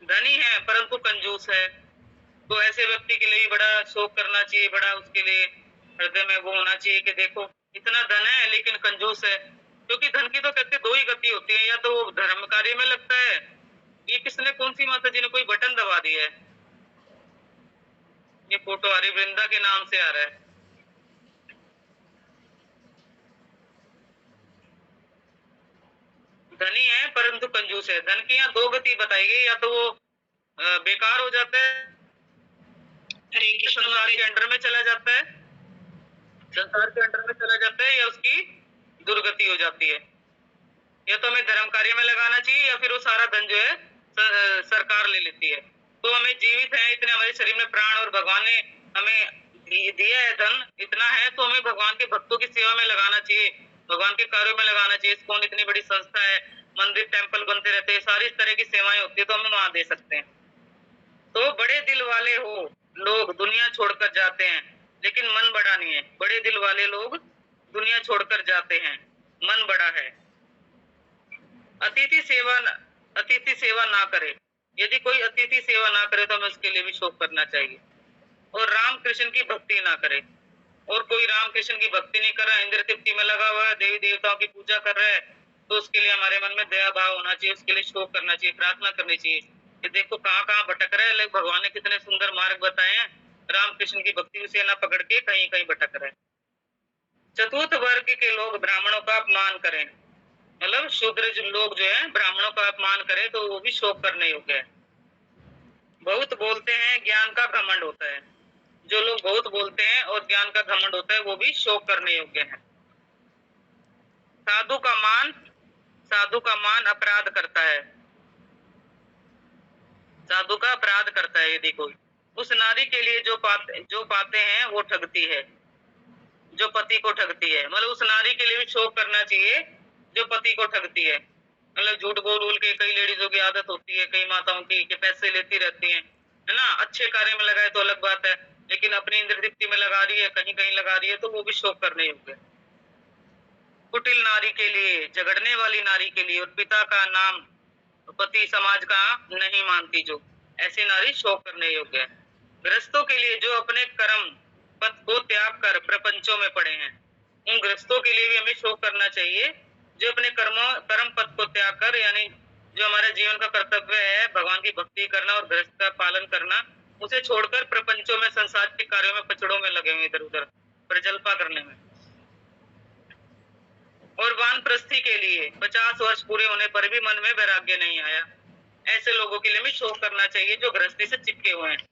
धनी है परंतु कंजूस है, तो ऐसे व्यक्ति के लिए बड़ा शोक करना चाहिए, बड़ा उसके लिए हृदय में वो होना चाहिए कि देखो इतना धन है लेकिन कंजूस है। क्योंकि धन की तो कहते दो ही गति होती है, या तो वो धर्म कार्य में लगता है, ये किसने कौन सी माता जी ने कोई बटन दबा दिया है, ये फोटो हरी वृंदा के नाम से आ रहा है। धनी है परंतु कंजूस है, धन की यहाँ दो गति बताई गई, या तो वो बेकार हो जाता है, संसार के अंडर में चला जाता है, संसार के अंडर में चला जाता है, या उसकी दुर्गति हो जाती है। या तो हमें धर्म कार्य में लगाना चाहिए, या फिर वो सारा धन जो है सरकार ले लेती है। तो हमें जीवित है इतने, हमारे शरीर में प्राण और भगवान ने हमें दिया है धन इतना है, तो हमें भगवान के भक्तों की सेवा में लगाना चाहिए, भगवान के कार्यों में लगाना चाहिए। कौन इतनी बड़ी संस्था है, मंदिर टेम्पल बनते रहते हैं, सारी इस तरह की सेवाएं होती है, तो हम वहां दे सकते हैं। तो बड़े दिल वाले हो लोग दुनिया छोड़कर जाते हैं, लेकिन मन बड़ा नहीं है। बड़े दिल वाले लोग दुनिया छोड़कर जाते हैं, मन बड़ा है। अतिथि सेवा ना करे, यदि कोई अतिथि सेवा ना करे तो हमें उसके लिए भी शोक करना चाहिए। और राम कृष्ण की भक्ति ना करे, और कोई राम कृष्ण की भक्ति नहीं कर रहा, इंद्र तृप्ति में लगा हुआ है, देवी देवताओं की पूजा कर रहा है, तो उसके लिए हमारे मन में दया भाव होना चाहिए, उसके लिए शोक करना चाहिए, प्रार्थना करनी चाहिए कि देखो कहाँ कहाँ भटक रहा है, लेकिन भगवान ने कितने सुंदर मार्ग बताए हैं, राम कृष्ण की भक्ति उसे ना पकड़ के कहीं कहीं भटक रहा है। चतुर्थ वर्ग के लोग ब्राह्मणों का अपमान करें, मतलब शूद्र लोग जो है ब्राह्मणों का अपमान करें, तो वो भी शोक करने योग्य है। बहुत बोलते हैं ज्ञान का घमंड होता है, जो लोग बहुत बोलते हैं और ज्ञान का घमंड होता है वो भी शोक करने योग्य है। साधु का मान अपराध करता है, साधु का अपराध करता है यदि कोई। उस नारी के लिए जो पाते हैं वो ठगती है, जो पति को ठगती है। मतलब उस नारी के लिए भी शोक करना चाहिए जो पति को ठगती है। मतलब झूठ बोल के, कई लेडीजों की आदत होती है, कई माताओं की, कि पैसे लेती रहती हैं, है ना। अच्छे कार्य में लगाए तो अलग बात है, लेकिन अपनी इंद्र तृप्ति में लगा रही है, कहीं कहीं लगा रही है, तो वो भी शोक करने योग्य है। कुटिल नारी के लिए, झगड़ने वाली नारी के लिए, और पिता का नाम पति समाज का नहीं मानती, जो ऐसी नारी शोक करने योग्य है। गृहस्थों के लिए जो अपने कर्म पथ को त्याग कर प्रपंचों में पड़े हैं, उन गृहस्थों के लिए भी हमें शोक करना चाहिए, जो अपने कर्म पथ को त्याग कर, यानी जो हमारे जीवन का कर्तव्य है भगवान की भक्ति करना और गृहस्थ का पालन करना, उसे छोड़कर प्रपंचों में, संसार के कार्यों में, पचड़ों में लगे हुए इधर उधर प्रजल्पा करने में। और वानप्रस्थी के लिए 50 वर्ष पूरे होने पर भी मन में वैराग्य नहीं आया, ऐसे लोगों के लिए भी शोक करना चाहिए जो गृहस्थी से चिपके हुए हैं।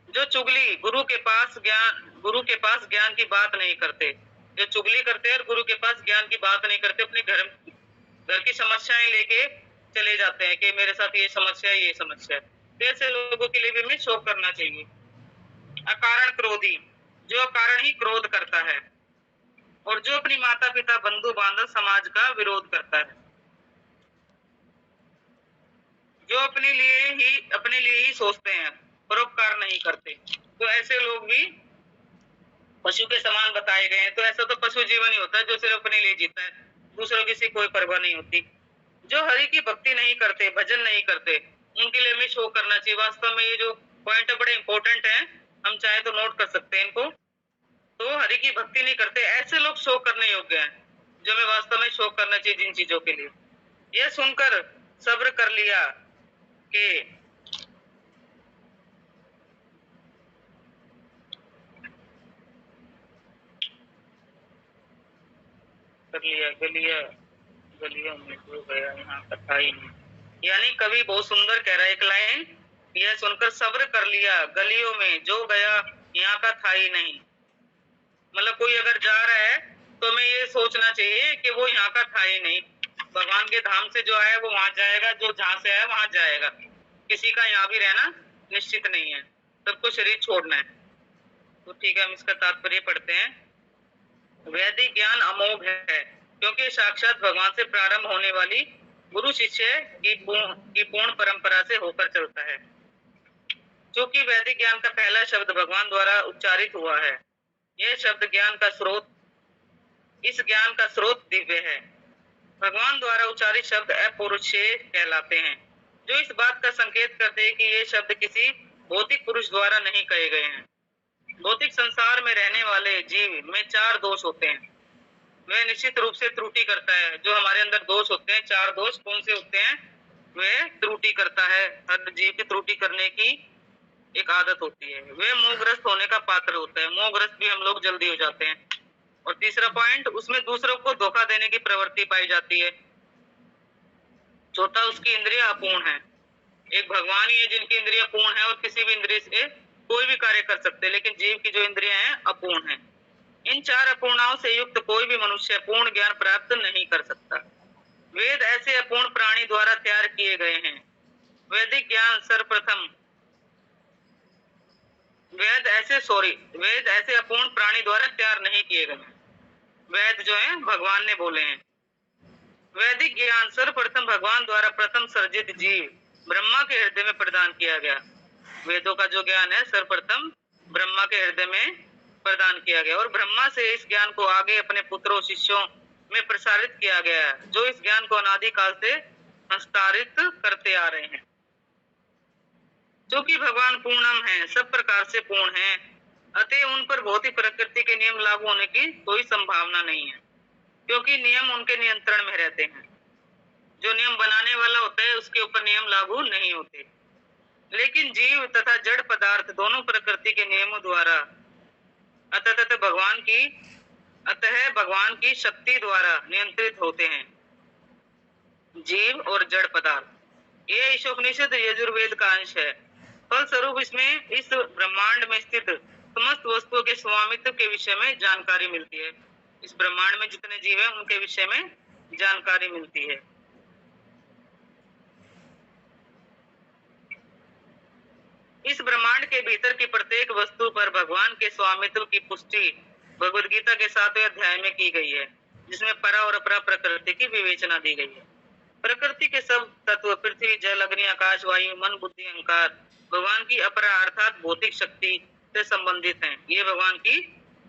जो चुगली गुरु के पास ज्ञान की बात नहीं करते, जो चुगली करते हैं और गुरु के पास ज्ञान की बात नहीं करते, अपने घर की समस्याएं लेके चले जाते हैं कि मेरे साथ ये समस्या है, ये समस्या है, तो ऐसे लोगों के लिए भी हमें शोक करना चाहिए। अकारण क्रोधी, जो अकारण ही क्रोध करता है, और जो अपनी माता पिता बंधु बांधव समाज का विरोध करता है, जो अपने लिए ही सोचते हैं, परोपकार नहीं करते, तो ऐसे लोग भी पशु के समान बताए गए हैं। तो ऐसा तो पशु जीवन ही होता है जो सिर्फ अपने लिए जीता है, दूसरों की से कोई परवाह नहीं होती। जो हरि की भक्ति नहीं करते, भजन नहीं करते, उनके लिए हमें शोक करना चाहिए। वास्तव में ये जो पॉइंट है बड़े इंपॉर्टेंट है, हम चाहे तो नोट कर सकते हैं इनको। तो हरि की भक्ति नहीं करते, ऐसे लोग शोक करने योग्य हैं, जो हमें वास्तव में शोक करना चाहिए जिन चीजों के लिए। यह सुनकर सब्र कर लिया कि कर लिया गलिया गलियों में जो गया यहाँ का था ही नहीं। यानी कवि बहुत सुंदर कह रहा है एक लाइन, यह सुनकर सब्र कर लिया गलियों में जो गया यहाँ का था ही नहीं। मतलब कोई अगर जा रहा है तो हमें ये सोचना चाहिए कि वो यहाँ का था ही नहीं। भगवान के धाम से जो आया वो वहां जाएगा, जो जहां से आया वहां जाएगा। किसी का यहाँ भी रहना निश्चित नहीं है, सबको शरीर छोड़ना है। तो ठीक है, हम इसका तात्पर्य पढ़ते हैं। वैदिक ज्ञान अमोघ है क्योंकि साक्षात भगवान से प्रारंभ होने वाली गुरु शिष्य की पूर्ण परंपरा से होकर चलता है। क्योंकि वैदिक ज्ञान का पहला शब्द भगवान द्वारा उच्चारित हुआ है, यह शब्द ज्ञान का स्रोत, इस ज्ञान का स्रोत दिव्य है। भगवान द्वारा उच्चारित शब्द अपौरुषेय कहलाते हैं, जो इस बात का संकेत करते हैं कि ये शब्द किसी भौतिक पुरुष द्वारा नहीं कहे गए हैं। भौतिक संसार में रहने वाले जीव में 4 दोष होते हैं, वह निश्चित रूप से त्रुटि करता है। जो हमारे अंदर दोष होते हैं, 4 दोष कौन से होते हैं? वह त्रुटि करता है। हर जीव की त्रुटि करने की एक आदत होती है। वह मोहग्रस्त होने का पात्र होता है, मोहग्रस्त भी हम लोग जल्दी हो जाते हैं। और तीसरा पॉइंट, उसमें दूसरों को धोखा देने की प्रवृत्ति पाई जाती है। चौथा, उसकी इंद्रियां अपूर्ण है। एक भगवान ही है जिनकी इंद्रियां पूर्ण है और किसी भी इंद्रिय से कोई भी कार्य कर सकते हैं, लेकिन जीव की जो इंद्रियां हैं अपूर्ण है। इन 4 अपूर्णाओं से युक्त कोई भी मनुष्य पूर्ण ज्ञान प्राप्त नहीं कर सकता। वेद ऐसे अपूर्ण प्राणी द्वारा तैयार किए गए हैं। वैदिक ज्ञान सर्वप्रथम वेद ऐसे अपूर्ण प्राणी द्वारा तैयार नहीं किए गए। वेद जो है भगवान ने बोले हैं। वैदिक ज्ञान सर्वप्रथम भगवान द्वारा प्रथम सर्जित जीव ब्रह्मा के हृदय में प्रदान किया गया। वेदों का जो ज्ञान है सर्वप्रथम ब्रह्मा के हृदय में प्रदान किया गया और ब्रह्मा से इस ज्ञान को आगे अपने पुत्रों शिष्यों में प्रसारित किया गया, जो इस ज्ञान को अनादि काल से हस्तांतरित करते आ रहे हैं। क्योंकि भगवान पूर्णम है, सब प्रकार से पूर्ण है, अतः उन पर भौतिक प्रकृति के नियम लागू होने की कोई संभावना नहीं है, क्योंकि नियम उनके नियंत्रण में रहते हैं। जो नियम बनाने वाला होता है उसके ऊपर नियम लागू नहीं होते। लेकिन जीव तथा जड़ पदार्थ दोनों प्रकृति के नियमों द्वारा अतः भगवान की शक्ति द्वारा नियंत्रित होते हैं। जीव और जड़ पदार्थ ये ईशोपनिषद यजुर्वेद का अंश है। फलस्वरूप इसमें इस ब्रह्मांड में स्थित समस्त वस्तुओं के स्वामित्व के विषय में जानकारी मिलती है। इस ब्रह्मांड में जितने जीव हैं उनके विषय में जानकारी मिलती है। इस ब्रह्मांड के भीतर की प्रत्येक वस्तु पर भगवान के स्वामित्व की पुष्टि भगवद गीता के 7वें अध्याय में की गई है, जिसमें परा और अपरा प्रकृति की विवेचना दी गई है। प्रकृति के सब तत्व पृथ्वी, जल, अग्नि, आकाश, वायु, मन, बुद्धि, अहंकार भगवान की अपरा अर्थात भौतिक शक्ति से संबंधित हैं। ये भगवान की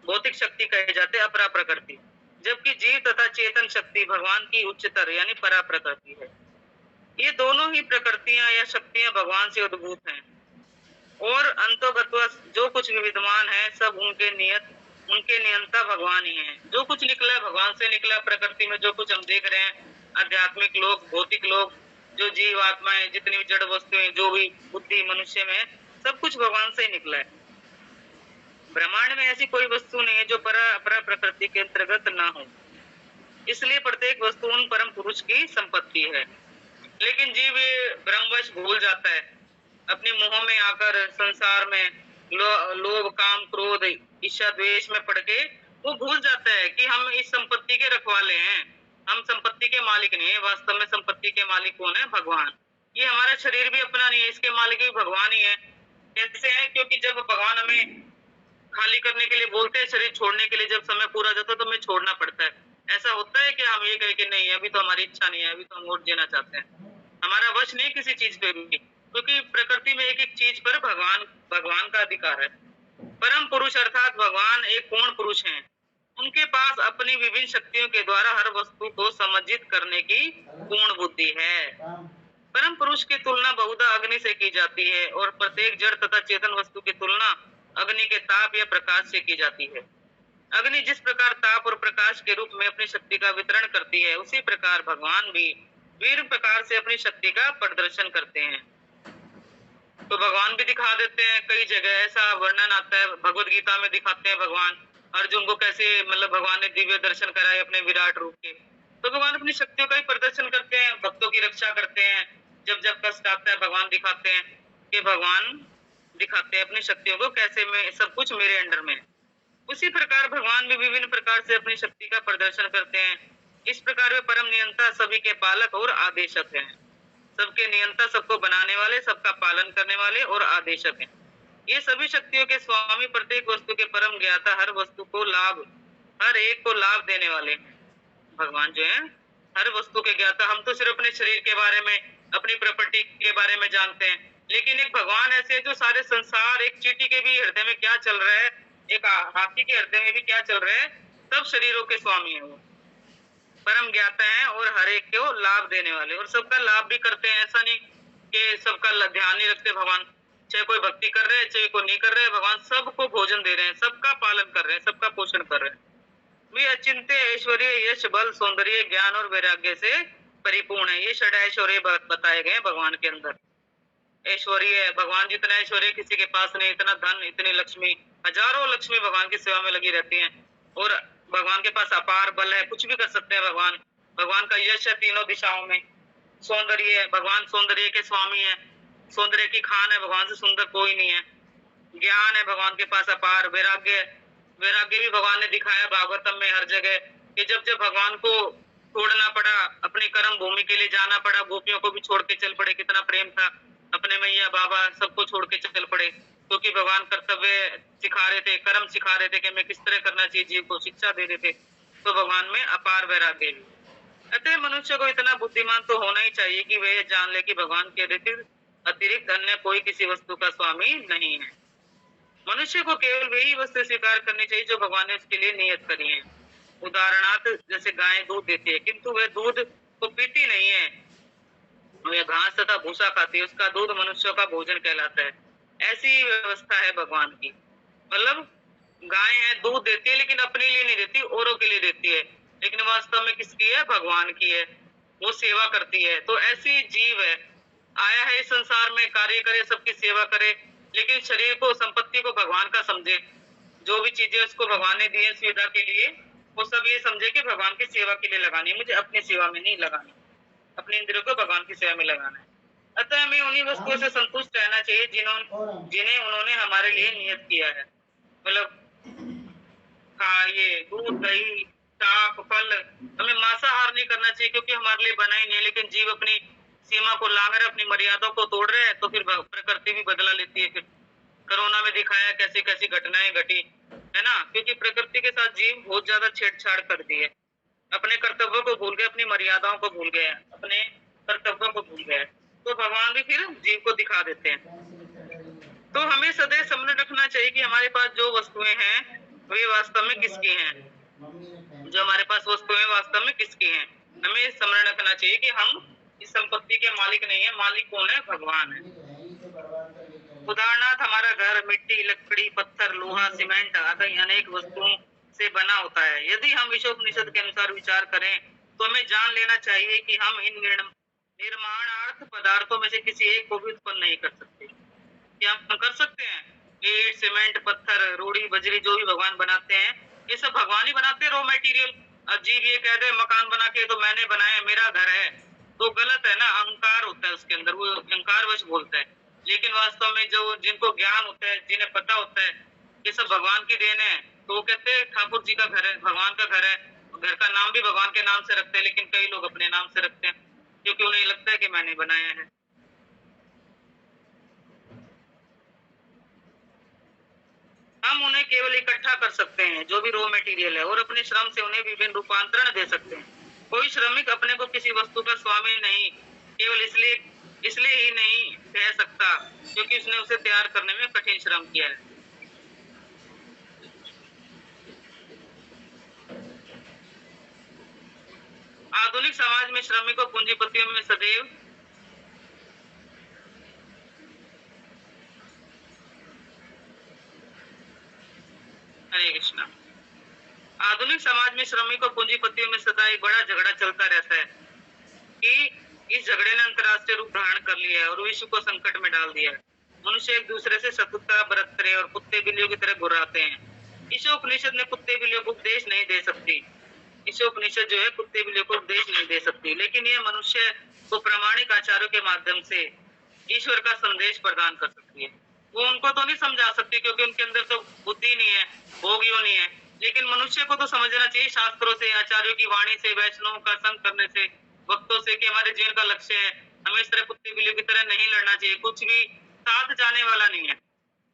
भौतिक शक्ति कहे जाते हैं, अपरा प्रकृति। जबकि जीव तथा चेतन शक्ति भगवान की उच्चतर यानी परा प्रकृति है। ये दोनों ही प्रकृतियां या शक्तियां भगवान से उद्भूत हैं और अंतोगत्वा जो कुछ भी विद्यमान है सब उनके नियंता भगवान ही है। जो कुछ निकला है भगवान से निकला। प्रकृति में जो कुछ हम देख रहे हैं, आध्यात्मिक लोग, भौतिक लोग, जो जीव आत्माएं, जितनी भी जड़ वस्तुएं, जो भी बुद्धि मनुष्य में, सब कुछ भगवान से ही निकला है। ब्रह्मांड में ऐसी कोई वस्तु नहीं है जो परा प्रकृति के अंतर्गत ना हो। इसलिए प्रत्येक वस्तु उन परम पुरुष की संपत्ति है। लेकिन जीव ब्रह्मवश भूल जाता है, अपने मोह में आकर संसार में लोभ, काम, क्रोध, ईर्ष्या, द्वेष में पड़ के वो भूल जाता है कि हम इस संपत्ति के रखवाले हैं, हम संपत्ति के मालिक नहीं है। वास्तव में संपत्ति के मालिक कौन है? भगवान। ये हमारा शरीर भी अपना नहीं है, इसके मालिक भी भगवान ही है। कैसे है? क्योंकि जब भगवान हमें खाली करने के लिए बोलते हैं, शरीर छोड़ने के लिए, जब समय पूरा जाता है तो हमें छोड़ना पड़ता है। ऐसा होता है कि हम ये कहे कि नहीं अभी तो हमारी इच्छा नहीं है, अभी तो हम और जीना चाहते हैं। हमारा वश नहीं किसी चीज पे भी, क्योंकि प्रकृति में एक एक चीज पर भगवान का अधिकार है। परम पुरुष अर्थात भगवान एक पूर्ण पुरुष हैं। उनके पास अपनी विभिन्न शक्तियों के द्वारा हर वस्तु को समर्जित करने की पूर्ण बुद्धि है। परम पुरुष की तुलना बहुधा अग्नि से की जाती है और प्रत्येक जड़ तथा चेतन वस्तु की तुलना अग्नि के ताप या प्रकाश से की जाती है। अग्नि जिस प्रकार ताप और प्रकाश के रूप में अपनी शक्ति का वितरण करती है, उसी प्रकार भगवान भी वीर प्रकार से अपनी शक्ति का प्रदर्शन करते हैं। तो भगवान भी दिखा देते हैं, कई जगह ऐसा वर्णन आता है, भगवद गीता में दिखाते हैं भगवान अर्जुन को कैसे मतलब भगवान ने दिव्य दर्शन कराए अपने विराट रूप के। तो भगवान अपनी शक्तियों का ही प्रदर्शन करते हैं, भक्तों की रक्षा करते हैं। जब जब कष्ट आता है भगवान दिखाते हैं कि भगवान दिखाते हैं अपनी शक्तियों को, कैसे मैं सब कुछ मेरे अंडर में है। उसी प्रकार भगवान भी विभिन्न प्रकार से अपनी शक्ति का प्रदर्शन करते हैं। इस प्रकार वे परम नियंता, सभी के पालक और आदेशक हैं। सबके नियंता, सबको बनाने वाले, सबका पालन करने वाले और आदेशक हैं। ये सभी शक्तियों के स्वामी, प्रत्येक वस्तु के परम ज्ञाता, हर वस्तु को लाभ, हर एक को लाभ देने वाले हैं। भगवान जो है हर वस्तु के ज्ञाता। हम तो सिर्फ अपने शरीर के बारे में, अपनी प्रॉपर्टी के बारे में जानते हैं, लेकिन एक भगवान ऐसे है जो सारे संसार, एक चींटी के भी हृदय में क्या चल रहा है, एक हाथी के हृदय में भी क्या चल रहा है, सब शरीरों के स्वामी है वो, परम ज्ञाता है और हर एक को लाभ देने वाले, और सबका लाभ भी करते हैं। ऐसा नहीं कि सबका ध्यान नहीं रखते भगवान, चाहे कोई भक्ति कर रहे हैं चाहे कोई नहीं कर रहे हैं, भगवान सबको भोजन दे रहे हैं, सबका पालन कर रहे हैं, सबका पोषण कर रहे हैं। वे अचिंत्य, ऐश्वर्य, यश, बल, सौंदर्य, ज्ञान और वैराग्य से परिपूर्ण है। ये षड ऐश्वर्य बताए गए भगवान के अंदर। ऐश्वर्य है, भगवान जितना ऐश्वर्य किसी के पास नहीं, इतना धन, इतनी लक्ष्मी, हजारों लक्ष्मी भगवान की सेवा में लगी रहती हैं, और भगवान के पास अपार बल है, कुछ भी कर सकते हैं भगवान। भगवान का यश है तीनों दिशाओं में। सौंदर्य है, भगवान सौंदर्य के स्वामी है, सौंदर्य की खान है, भगवान से सुंदर कोई नहीं है। ज्ञान है भगवान के पास अपार। वैराग्य, वैराग्य भी भगवान ने दिखाया भागवतम में हर जगह, कि जब जब भगवान को छोड़ना पड़ा, अपनी कर्म भूमि के लिए जाना पड़ा, गोपियों को भी छोड़ के चल पड़े, कितना प्रेम था, अपने मैया बाबा सबको छोड़ के चल पड़े, क्योंकि भगवान कर्तव्य सिखा रहे थे, कर्म सिखा रहे थे कि मैं किस तरह करना चाहिए, जीव को शिक्षा दे रहे थे। तो भगवान में अपार वैराग्य भी। अतः मनुष्य को इतना बुद्धिमान तो होना ही चाहिए कि वह जान ले कि भगवान के अतिरिक्त अन्य कोई किसी वस्तु का स्वामी नहीं है। मनुष्य को केवल वही वस्तु स्वीकार करनी चाहिए जो भगवान ने उसके लिए नियत करी है। उदाहरणार्थ जैसे गाय दूध देती है, किंतु वह दूध को पीती नहीं है, वह घास तथा भूसा खाती है, उसका दूध मनुष्यों का भोजन कहलाता है। ऐसी व्यवस्था है भगवान की। मतलब गाय है, दूध देती है, लेकिन अपने लिए नहीं देती, औरों के लिए देती है, लेकिन वास्तव में किसकी है? भगवान की है, वो सेवा करती है। तो ऐसी जीव है, आया है इस संसार में, कार्य करे, सबकी सेवा करे, लेकिन शरीर को, संपत्ति को भगवान का समझे। जो भी चीजें उसको भगवान ने दी है सुविधा के लिए, वो सब ये समझे कि भगवान की सेवा के लिए लगानी है, मुझे अपनी सेवा में नहीं लगानी, अपने इंद्रियों को भगवान की सेवा में लगाना है। अतः हमें उन्हीं वस्तुओं से संतुष्ट रहना चाहिए जिन्हें उन्होंने हमारे लिए नियत किया है। मतलब ये दूध, दही, शाक, फल, हमें मांसाहार नहीं करना चाहिए, क्योंकि हमारे लिए बना ही नहीं है। लेकिन जीव अपनी सीमा को लांघ रहे, अपनी मर्यादाओं को तोड़ रहे हैं, तो फिर प्रकृति भी बदला लेती है। फिर कोरोना में दिखाया कैसी कैसी घटनाएं घटी है ना, क्योंकि प्रकृति के साथ जीव बहुत ज्यादा छेड़छाड़ कर दी है, अपने कर्तव्यों को भूल गए, अपनी मर्यादाओं को भूल गए, अपने कर्तव्यों को भूल गए, तो भगवान भी फिर जीव को दिखा देते हैं। तो हमें सदैव स्मरण रखना चाहिए कि हमारे पास जो वस्तुएं हैं वे वास्तव में किसकी हैं, जो हमारे पास वस्तुएं वास्तव में किसकी हैं। हमें स्मरण रखना चाहिए कि हम इस संपत्ति के मालिक नहीं है, मालिक कौन है? भगवान है। उदाहरणार्थ हमारा घर मिट्टी, लकड़ी, पत्थर, लोहा, सीमेंट आदि अनेक वस्तुओं से बना होता है। यदि हम विश्वोपनिषद के अनुसार विचार करें तो हमें जान लेना चाहिए कि हम इन निर्माणार्थ पदार्थों में से किसी एक को भी उत्पन्न नहीं कर सकते। क्या हम कर सकते हैं? ईंट, सीमेंट, पत्थर, रूढ़ी, बजरी, जो भी भगवान बनाते हैं, ये सब भगवान ही बनाते हैं, रॉ मटेरियल। अब जीव ये कह दे मकान बना के तो मैंने बनाया, मेरा घर है, तो गलत है ना, अहंकार होता है उसके अंदर, वो अहंकारवश बोलता है। लेकिन वास्तव में जो जिनको ज्ञान होता है, जिन्हें पता होता है ये सब भगवान की देन है, तो वो कहते हैं ठाकुर जी का घर है, भगवान का घर है। घर का नाम भी भगवान के नाम से रखते हैं, लेकिन कई लोग अपने नाम से रखते हैं, क्योंकि उन्हें लगता है कि मैंने बनाया है। हम उन्हें केवल इकट्ठा कर सकते हैं, जो भी रॉ मटेरियल है, और अपने श्रम से उन्हें विभिन्न रूपांतरण दे सकते हैं। कोई श्रमिक अपने को किसी वस्तु का स्वामी नहीं केवल इसलिए ही नहीं कह सकता क्योंकि उसने उसे तैयार करने में कठिन श्रम किया है। आधुनिक समाज में श्रमिकों पूंजीपतियों में सदैव हरे कृष्णा। आधुनिक समाज में श्रमिकों पूंजीपतियों में सदा एक बड़ा झगड़ा चलता रहता है कि इस झगड़े ने अंतरराष्ट्रीय रूप धारण कर लिया है और विश्व को संकट में डाल दिया है। मनुष्य एक दूसरे से शत्रुता बरतते और कुत्ते बिल्लियों की तरह घुराते हैं। ईशोपनिषद ने कुत्ते बिल्लियों को उपदेश नहीं दे सकती। ईशोपनिषद जो है कुत्ते बिल्लियों को उपदेश नहीं दे सकती, लेकिन ये मनुष्य को प्रामाणिक आचारों के माध्यम से ईश्वर का संदेश प्रदान कर सकती है। वो उनको तो नहीं समझा सकती क्योंकि उनके अंदर तो बुद्धि नहीं है, भोग योनि है, लेकिन मनुष्य को तो समझना चाहिए शास्त्रों से, आचार्यों की वाणी से, वैष्णवों का संग करने से, भक्तों से, कि हमारे जीवन का लक्ष्य है। हमें इस तरह कुत्ते बिल्लियों की तरह नहीं लड़ना चाहिए, कुछ भी साथ जाने वाला नहीं है।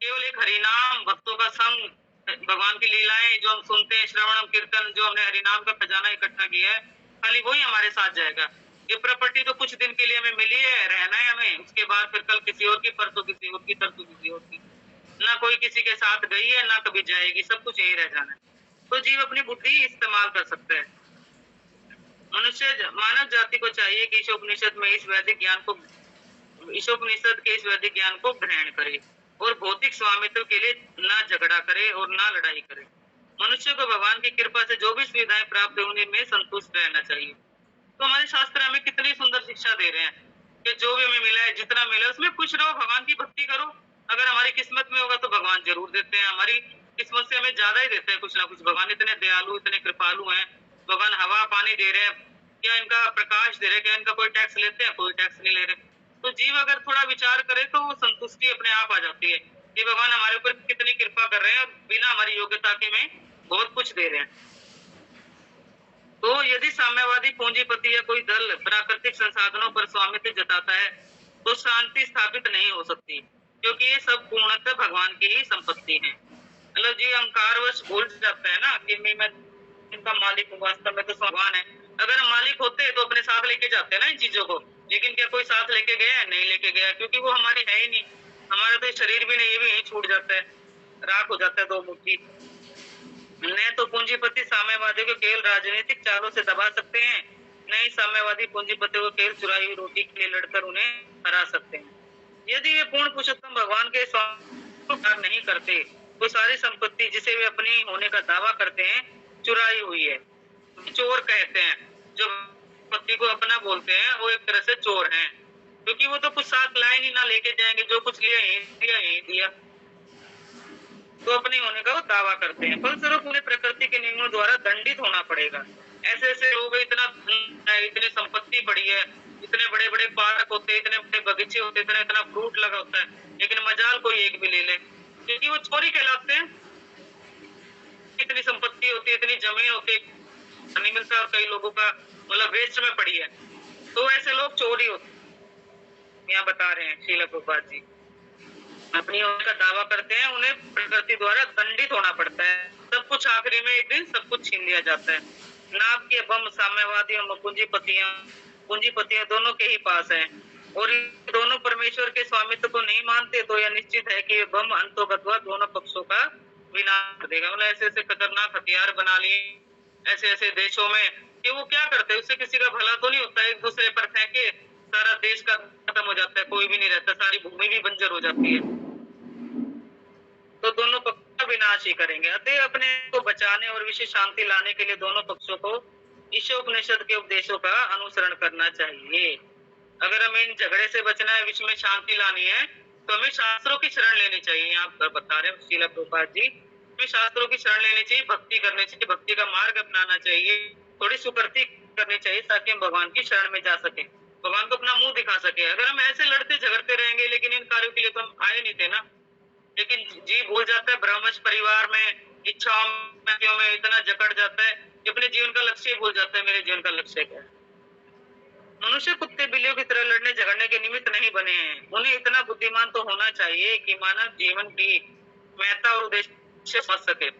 केवल एक हरिनाम, भक्तों का संग, भगवान की लीलाएं जो हम सुनते हैं, श्रवणम कीर्तन, जो हमने हरिनाम का खजाना इकट्ठा किया है, खाली वही हमारे साथ जाएगा। ये प्रॉपर्टी तो कुछ दिन के लिए हमें मिली है, रहना है हमें, उसके बाद फिर कल किसी और की, परसों किसी और की, तरसों किसी और की। ना कोई किसी के साथ गई है, ना कभी जाएगी, सब कुछ यही रह जाना है। तो जीव अपनी बुद्धि इस्तेमाल कर सकता है। मानव जाति को चाहिए कि ईशोपनिषद में इस वैदिक ज्ञान को, ईशोपनिषद के इस वैदिक ज्ञान को ग्रहण करे और भौतिक स्वामित्व के लिए ना झगड़ा करे और ना लड़ाई करे। मनुष्य को भगवान की कृपा से जो भी सुविधाएं प्राप्त है उन्हीं में संतुष्ट रहना चाहिए। तो हमारे शास्त्र हमें कितनी सुंदर शिक्षा दे रहे हैं कि जो भी हमें मिला है, जितना मिला है उसमें खुश रहो, भगवान की भक्ति करो। अगर हमारी किस्मत में होगा तो भगवान जरूर देते हैं, हमारी किस्मत से हमें ज्यादा ही देते हैं कुछ ना कुछ। भगवान इतने दयालु, इतने कृपालु हैं। भगवान हवा पानी दे रहे हैं, क्या इनका प्रकाश दे रहे हैं, क्या इनका कोई टैक्स लेते हैं? कोई टैक्स नहीं ले रहे। तो जीव अगर थोड़ा विचार करे तो वो संतुष्टि अपने आप आ जाती है कि भगवान हमारे ऊपर कितनी कृपा कर रहे हैं और बिना हमारी योग्यता के में बहुत कुछ दे रहे हैं। तो यदि साम्यवादी पूंजीपति या कोई दल प्राकृतिक संसाधनों पर स्वामित्व जताता है तो शांति स्थापित नहीं हो सकती, क्योंकि ये सब पूर्णतः भगवान की ही संपत्ति है। मतलब जी अहंकारवश भूल जाता है ना कि मैं इनका मालिक हूँ, वास्तव में तो भगवान है। अगर हम मालिक होते तो अपने साथ लेके जाते हैं ना इन चीजों को, लेकिन क्या कोई साथ लेके गया है? नहीं लेके गया, क्योंकि वो हमारी है ही नहीं। हमारा तो शरीर भी नहीं, ये भी यही छूट जाता है, राख हो जाता है दो मुट्ठी। न तो पूंजीपति साम्यवादी को केवल राजनीतिक चालों से दबा सकते हैं, न ही साम्यवादी पूंजीपति को केवल चुराई हुई रोटी के लिए लड़कर उन्हें हरा सकते हैं। यदि वे पूर्ण पुरुषोत्तम भगवान के स्वीकार नहीं करते तो सारी संपत्ति जिसे वे अपनी होने का दावा करते हैं चुराई हुई है। चोर कहते हैं जो संपत्ति को अपना बोलते हैं, वो एक तरह से चोर हैं, क्योंकि वो तो कुछ साथ लाए नहीं, ना लेके जाएंगे, जो कुछ लिया यही दिया, तो अपने होने का वो दावा करते हैं। फलस्वरूप उन्हें प्रकृति के नियमों द्वारा दंडित होना पड़ेगा। ऐसे ऐसे लोग, इतना इतनी संपत्ति बड़ी है, इतने बड़े बड़े पार्क होते हैं, इतने बड़े बगीचे होते हैं, इतना फ्रूट लगा होता है, लेकिन मजाल कोई एक भी ले ले, क्योंकि वो चोरी कहलाते हैं। इतनी संपत्ति होती है, इतनी जमीन होती है, नहीं मिलता, और कई लोगों का मतलब वेस्ट में पड़ी है, तो ऐसे लोग चोरी होते हैं। यहाँ बता रहे हैं श्रील प्रभुपाद जी, अपनी होने का दावा करते हैं, उन्हें प्रकृति द्वारा दंडित होना पड़ता है। सब कुछ आखिरी में एक दिन सब कुछ छीन लिया जाता है। नाभ के बम साम्यवादी और पूंजीपतियां दोनों के ही पास हैं, और दोनों परमेश्वर के स्वामित्व को नहीं मानते तो यह निश्चित है कि बम अंतोगत्वा दोनों पक्षों का विनाश कर देगा। उन्हें ऐसे ऐसे खतरनाक हथियार बना लिए ऐसे ऐसे देशों में कि वो क्या करते हैं, उससे किसी का भला तो नहीं होता, एक दूसरे पर फेंके सारा देश का खत्म हो जाता है, कोई भी नहीं रहता, सारी भूमि भी बंजर हो जाती है। तो दोनों पक्ष का विनाश ही करेंगे। अतः अपने को बचाने और विश्व शांति लाने के लिए दोनों पक्षों को ईशोपनिषद के उपदेशों का अनुसरण करना चाहिए। अगर हमें इन झगड़े से बचना है, विश्व में शांति लानी है, तो हमें शास्त्रों की शरण लेनी चाहिए। यहाँ पर बता रहे हैं श्रील प्रभुपाद जी, हमें शास्त्रों की शरण लेनी चाहिए, भक्ति करनी चाहिए, भक्ति का मार्ग अपनाना चाहिए, थोड़ी सुकृति करनी चाहिए, ताकि हम भगवान की शरण में जा सके, भगवान को अपना मुंह दिखा सके। अगर हम ऐसे लड़ते झगड़ते रहेंगे, लेकिन इन कार्यों के लिए तो हम आए नहीं थे ना। लेकिन जी भूल जाता है, ब्रह्मच परिवार में इच्छाओं में इतना जकड़ जाता है कि अपने जीवन का लक्ष्य भूल जाता है। मेरे जीवन का लक्ष्य क्या है? मनुष्य कुत्ते बिल्लियों की तरह लड़ने झगड़ने के निमित्त नहीं बने हैं। उन्हें इतना बुद्धिमान तो होना चाहिए कि मानव जीवन की महत्ता और उद्देश्य समझ सके।